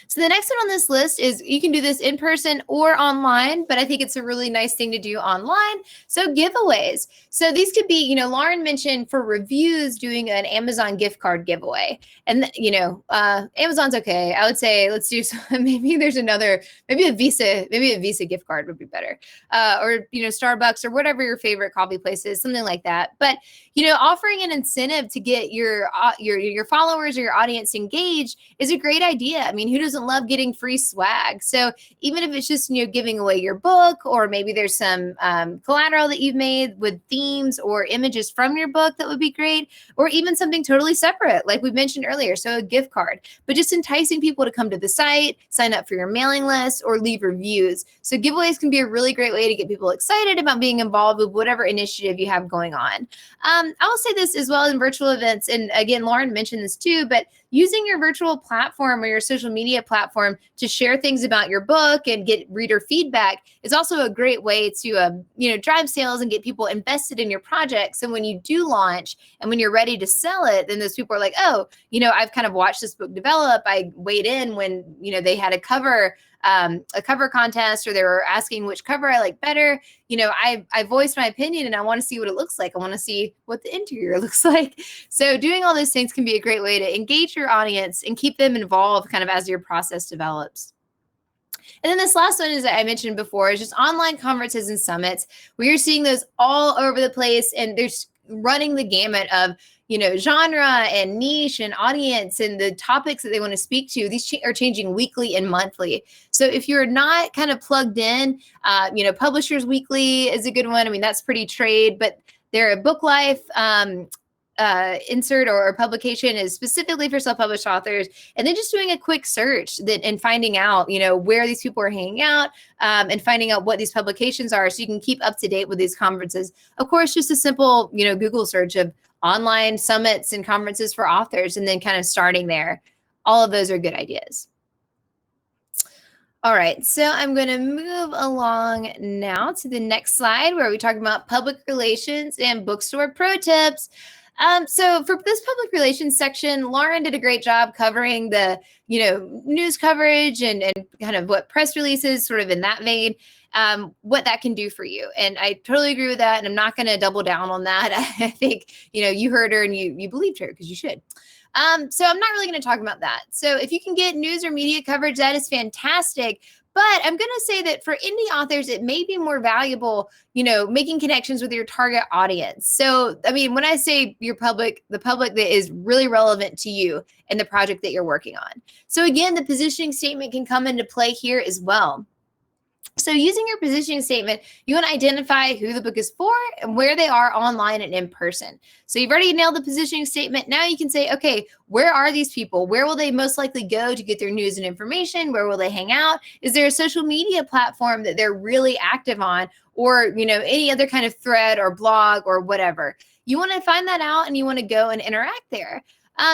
So the next one on this list is you can do this in person or online, but I think it's a really nice thing to do online. So giveaways. So these could be, Lauren mentioned for reviews doing an Amazon gift card giveaway. And, Amazon's okay. I would say let's do maybe a Visa gift card would be better. Or, Starbucks or whatever your favorite coffee place is, something like that. But, offering an incentive to get your followers or your audience engaged is a great idea. I mean, who doesn't love getting free swag? So even if it's just, giving away your book, or maybe there's some collateral that you've made with themes or images from your book, that would be great. Or even something totally separate, like we mentioned earlier. So a gift card, but just enticing people to come to the site, sign up for your mailing list, or leave reviews. So giveaways can be a really great way to get people excited about being involved with whatever initiative you have going on. I will say this as well in virtual events. And again, Lauren mentioned this too, but using your virtual platform or your social media platform to share things about your book and get reader feedback is also a great way to, drive sales and get people invested in your projects. And when you do launch and when you're ready to sell it, then those people are like, oh, I've kind of watched this book develop. I weighed in when, they had a cover contest, or they were asking which cover I like better. I voiced my opinion and I want to see what it looks like. I want to see what the interior looks like. So doing all those things can be a great way to engage your audience and keep them involved kind of as your process develops. And then this last one, as I mentioned before, is just online conferences and summits. We are seeing those all over the place, and they're running the gamut of, genre and niche and audience and the topics that they want to speak to. These are changing weekly and monthly. So if you're not kind of plugged in, Publishers Weekly is a good one. I mean, that's pretty trade, but there are Book Life, insert or publication is specifically for self-published authors, and then just doing a quick search and finding out, where these people are hanging out, and finding out what these publications are so you can keep up to date with these conferences. Of course, just a simple, Google search of online summits and conferences for authors, and then kind of starting there. All of those are good ideas. All right, so I'm going to move along now to the next slide where we talk about public relations and Bookstore Pro tips. So for this public relations section, Lauren did a great job covering the, news coverage and kind of what press releases sort of in that vein, what that can do for you. And I totally agree with that. And I'm not going to double down on that. I think, you heard her and you believed her because you should. So I'm not really going to talk about that. So if you can get news or media coverage, that is fantastic. But I'm going to say that for indie authors, it may be more valuable, making connections with your target audience. So, I mean, when I say your public, the public that is really relevant to you and the project that you're working on. So again, the positioning statement can come into play here as well. So using your positioning statement, you want to identify who the book is for and where they are online and in person. So you've already nailed the positioning statement. Now you can say, okay, where are these people? Where will they most likely go to get their news and information? Where will they hang out? Is there a social media platform that they're really active on? Or, any other kind of thread or blog or whatever. You want to find that out and you want to go and interact there.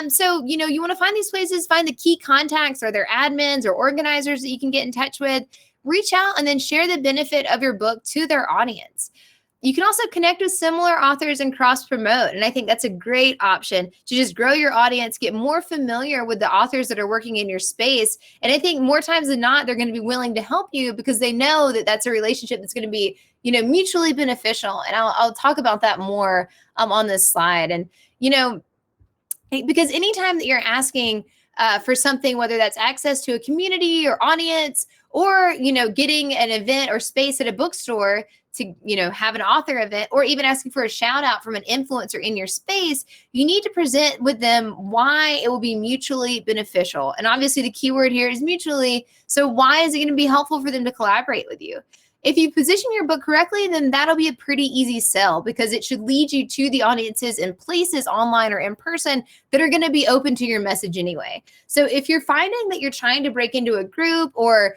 So, you want to find these places, find the key contacts or their admins or organizers that you can get in touch with. Reach out and then share the benefit of your book to their audience. You can also connect with similar authors and cross-promote. And I think that's a great option to just grow your audience, get more familiar with the authors that are working in your space. And I think more times than not, they're going to be willing to help you because they know that that's a relationship that's going to be, mutually beneficial. And I'll talk about that more on this slide. And, because anytime that you're asking for something, whether that's access to a community or audience, or, getting an event or space at a bookstore to, have an author event, or even asking for a shout out from an influencer in your space, you need to present with them why it will be mutually beneficial. And obviously the keyword here is mutually. So why is it going to be helpful for them to collaborate with you? If you position your book correctly, then that'll be a pretty easy sell because it should lead you to the audiences and places online or in person that are going to be open to your message anyway. So if you're finding that you're trying to break into a group or,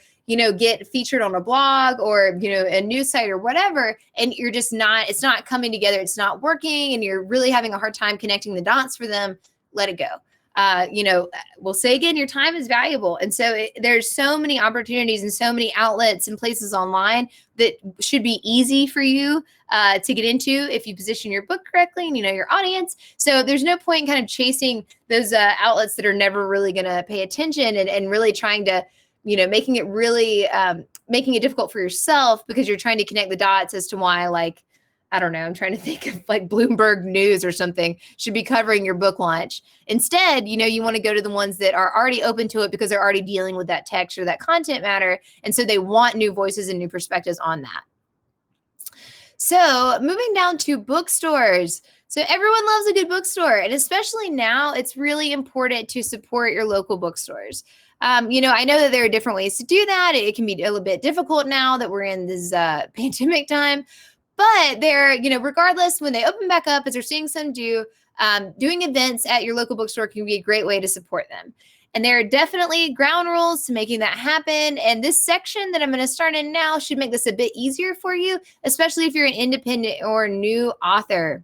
get featured on a blog or, a news site or whatever, and you're just not, it's not coming together, it's not working, and you're really having a hard time connecting the dots for them, let it go. We'll say again, your time is valuable. And so there's so many opportunities and so many outlets and places online that should be easy for you to get into if you position your book correctly and your audience. So there's no point in kind of chasing those outlets that are never really going to pay attention and really trying to, making it really, making it difficult for yourself because you're trying to connect the dots as to why, like, I don't know, I'm trying to think of like Bloomberg News or something should be covering your book launch. Instead, you want to go to the ones that are already open to it because they're already dealing with that text or that content matter. And so they want new voices and new perspectives on that. So moving down to bookstores. So everyone loves a good bookstore. And especially now, it's really important to support your local bookstores. I know that there are different ways to do that. It can be a little bit difficult now that we're in this pandemic time. But they're, regardless, when they open back up, as we're seeing some do, doing events at your local bookstore can be a great way to support them. And there are definitely ground rules to making that happen. And this section that I'm going to start in now should make this a bit easier for you, especially if you're an independent or new author.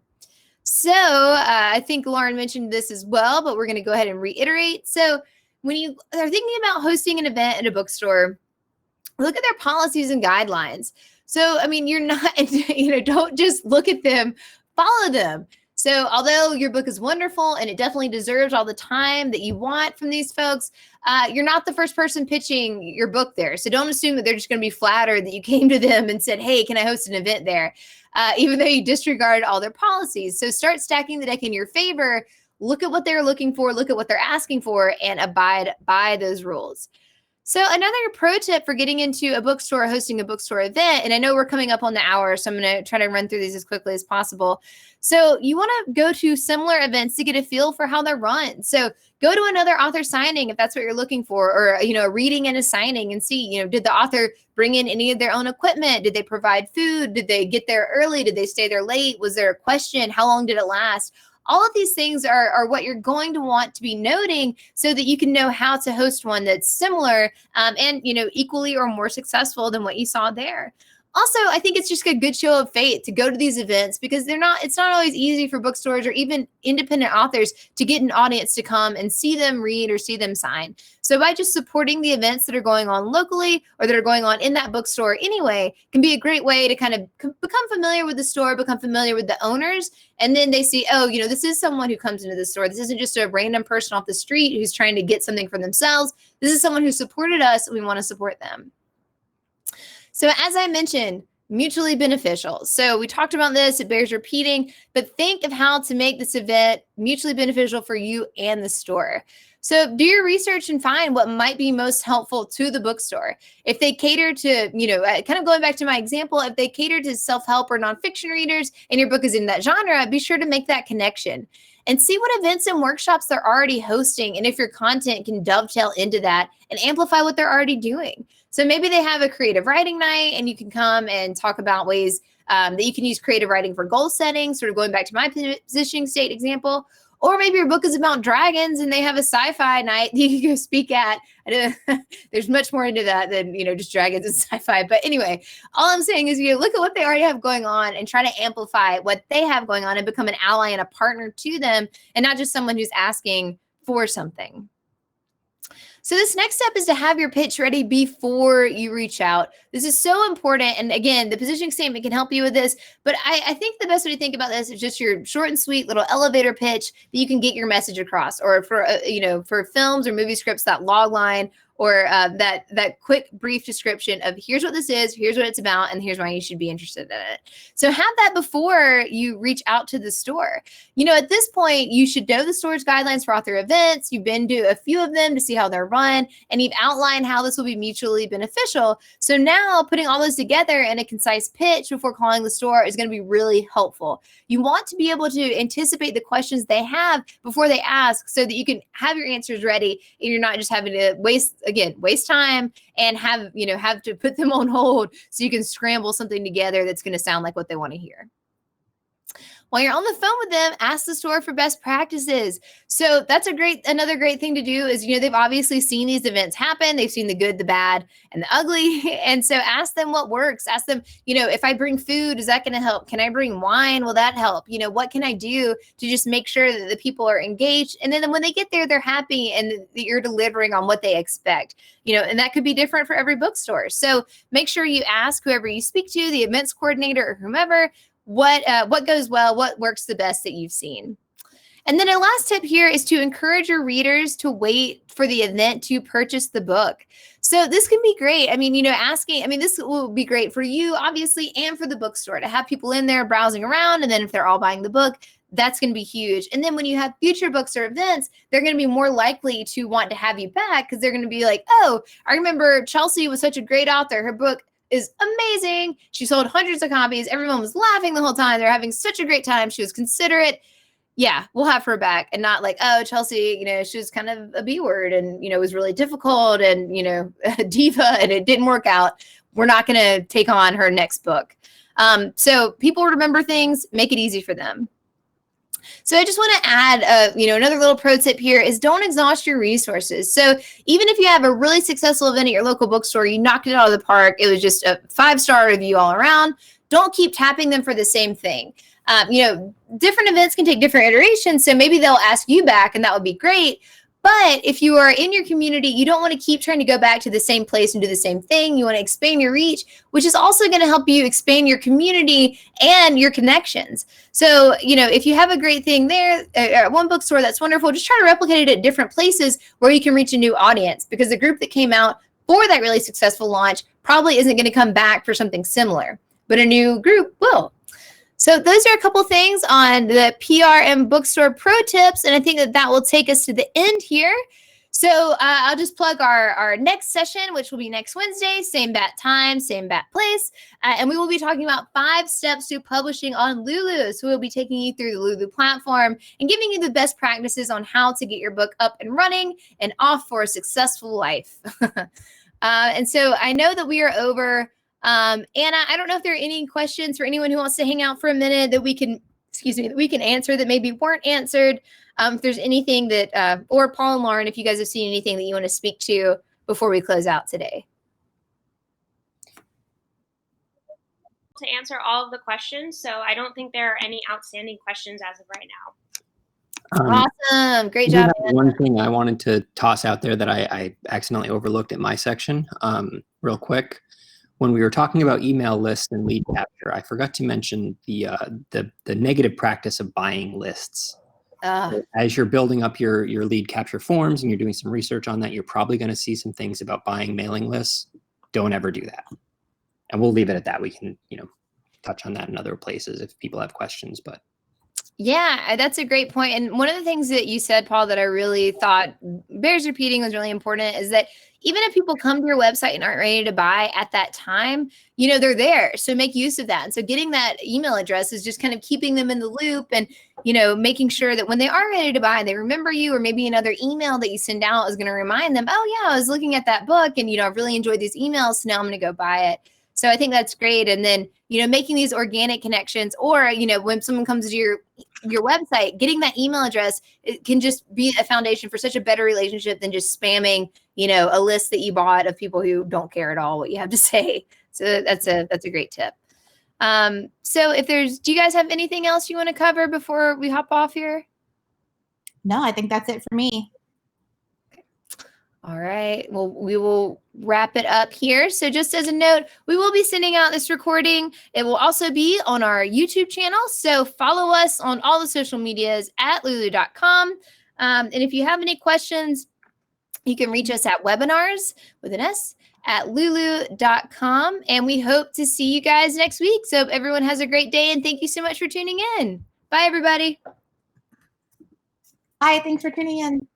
So I think Lauren mentioned this as well, but we're going to go ahead and reiterate. So when you are thinking about hosting an event at a bookstore, look at their policies and guidelines. So, I mean, you're not, don't just look at them, follow them. So although your book is wonderful and it definitely deserves all the time that you want from these folks, you're not the first person pitching your book there. So don't assume that they're just going to be flattered that you came to them and said, hey, can I host an event there? Even though you disregarded all their policies. So start stacking the deck in your favor. Look at what they're looking for, look at what they're asking for, and abide by those rules. So another pro tip for getting into a bookstore, hosting a bookstore event, and I know we're coming up on the hour, so I'm going to try to run through these as quickly as possible. So you want to go to similar events to get a feel for how they're run. So go to another author signing if that's what you're looking for, or a reading and a signing and see, did the author bring in any of their own equipment? Did they provide food? Did they get there early? Did they stay there late? Was there a question? How long did it last? All of these things are what you're going to want to be noting so that you can know how to host one that's similar and, equally or more successful than what you saw there. Also, I think it's just a good show of faith to go to these events because it's not always easy for bookstores or even independent authors to get an audience to come and see them read or see them sign. So by just supporting the events that are going on locally or that are going on in that bookstore anyway, can be a great way to kind of become familiar with the store, become familiar with the owners. And then they see, oh, this is someone who comes into the store. This isn't just a random person off the street who's trying to get something for themselves. This is someone who supported us and we want to support them. So as I mentioned, mutually beneficial. So we talked about this, it bears repeating, but think of how to make this event mutually beneficial for you and the store. So do your research and find what might be most helpful to the bookstore. If they cater to, kind of going back to my example, if they cater to self-help or nonfiction readers and your book is in that genre, be sure to make that connection and see what events and workshops they're already hosting and if your content can dovetail into that and amplify what they're already doing. So maybe they have a creative writing night and you can come and talk about ways that you can use creative writing for goal setting, sort of going back to my positioning state example. Or maybe your book is about dragons and they have a sci-fi night that you can go speak at. There's much more into that than, just dragons and sci-fi. But anyway, all I'm saying is look at what they already have going on and try to amplify what they have going on and become an ally and a partner to them and not just someone who's asking for something. So this next step is to have your pitch ready before you reach out. This is so important. And again, the positioning statement can help you with this, but I think the best way to think about this is just your short and sweet little elevator pitch that you can get your message across, or for films or movie scripts, that log line or that quick brief description of here's what this is, here's what it's about, and here's why you should be interested in it. So have that before you reach out to the store. At this point, you should know the store's guidelines for author events. You've been to a few of them to see how they're run, and you've outlined how this will be mutually beneficial. So now putting all those together in a concise pitch before calling the store is going to be really helpful. You want to be able to anticipate the questions they have before they ask so that you can have your answers ready and you're not just having to waste time and have to put them on hold so you can scramble something together that's going to sound like what they want to hear. While you're on the phone with them, ask the store for best practices. So that's another great thing to do is, they've obviously seen these events happen. They've seen the good, the bad, and the ugly. And so ask them what works. Ask them, if I bring food, is that going to help? Can I bring wine? Will that help? What can I do to just make sure that the people are engaged? And then when they get there, they're happy and that you're delivering on what they expect, and that could be different for every bookstore. So make sure you ask whoever you speak to, the events coordinator or whomever, what goes well, what works the best that you've seen. And then a last tip here is to encourage your readers to wait for the event to purchase the book. So this can be great. This will be great for you, obviously, and for the bookstore to have people in there browsing around. And then if they're all buying the book, that's going to be huge. And then when you have future books or events, they're going to be more likely to want to have you back because they're going to be like, oh, I remember Chelsea was such a great author. Her book is amazing. She sold hundreds of copies. Everyone was laughing the whole time. They're having such a great time. She was considerate. Yeah, we'll have her back. And not like, oh, Chelsea, she was kind of a B word and, it was really difficult and, a diva and it didn't work out. We're not going to take on her next book. So people remember things, make it easy for them. So I just want to add, another little pro tip here is don't exhaust your resources. So even if you have a really successful event at your local bookstore, you knocked it out of the park, it was just a 5-star review all around, don't keep tapping them for the same thing. Different events can take different iterations. So maybe they'll ask you back and that would be great. But if you are in your community, you don't want to keep trying to go back to the same place and do the same thing. You want to expand your reach, which is also going to help you expand your community and your connections. So, if you have a great thing there at one bookstore, that's wonderful. Just try to replicate it at different places where you can reach a new audience because the group that came out for that really successful launch probably isn't going to come back for something similar, but a new group will. So those are a couple things on the PR and Bookstore Pro tips, and I think that will take us to the end here. So I'll just plug our next session, which will be next Wednesday, same bat time, same bat place, and we will be talking about 5 steps to publishing on Lulu. So we'll be taking you through the Lulu platform and giving you the best practices on how to get your book up and running and off for a successful life. And so I know that we are over. Anna, I don't know if there are any questions for anyone who wants to hang out for a minute that we can excuse me, that we can answer that maybe weren't answered. If there's anything that, or Paul and Lauren, if you guys have seen anything that you want to speak to before we close out today. To answer all of the questions, so I don't think there are any outstanding questions as of right now. Awesome. Great I do job. have one thing I wanted to toss out there that I accidentally overlooked in my section real quick. When we were talking about email lists and lead capture, I forgot to mention the negative practice of buying lists. As you're building up your lead capture forms and you're doing some research on that, you're probably going to see some things about buying mailing lists. Don't ever do that. And we'll leave it at that. We can, touch on that in other places if people have questions, but. Yeah, that's a great point. And one of the things that you said, Paul, that I really thought bears repeating was really important is that even if people come to your website and aren't ready to buy at that time, they're there. So make use of that. And so getting that email address is just kind of keeping them in the loop and, making sure that when they are ready to buy, they remember you, or maybe another email that you send out is going to remind them, oh yeah, I was looking at that book and, I've really enjoyed these emails. So now I'm going to go buy it. So I think that's great. And then, making these organic connections, or, when someone comes to your website, getting that email address, it can just be a foundation for such a better relationship than just spamming, a list that you bought of people who don't care at all what you have to say. So that's a great tip. So do you guys have anything else you want to cover before we hop off here? No, I think that's it for me. All right. Well, we will wrap it up here. So just as a note, we will be sending out this recording. It will also be on our YouTube channel. So follow us on all the social medias at lulu.com. And if you have any questions, you can reach us at webinars with an S at lulu.com. And we hope to see you guys next week. So everyone has a great day. And thank you so much for tuning in. Bye, everybody. Bye. Thanks for tuning in.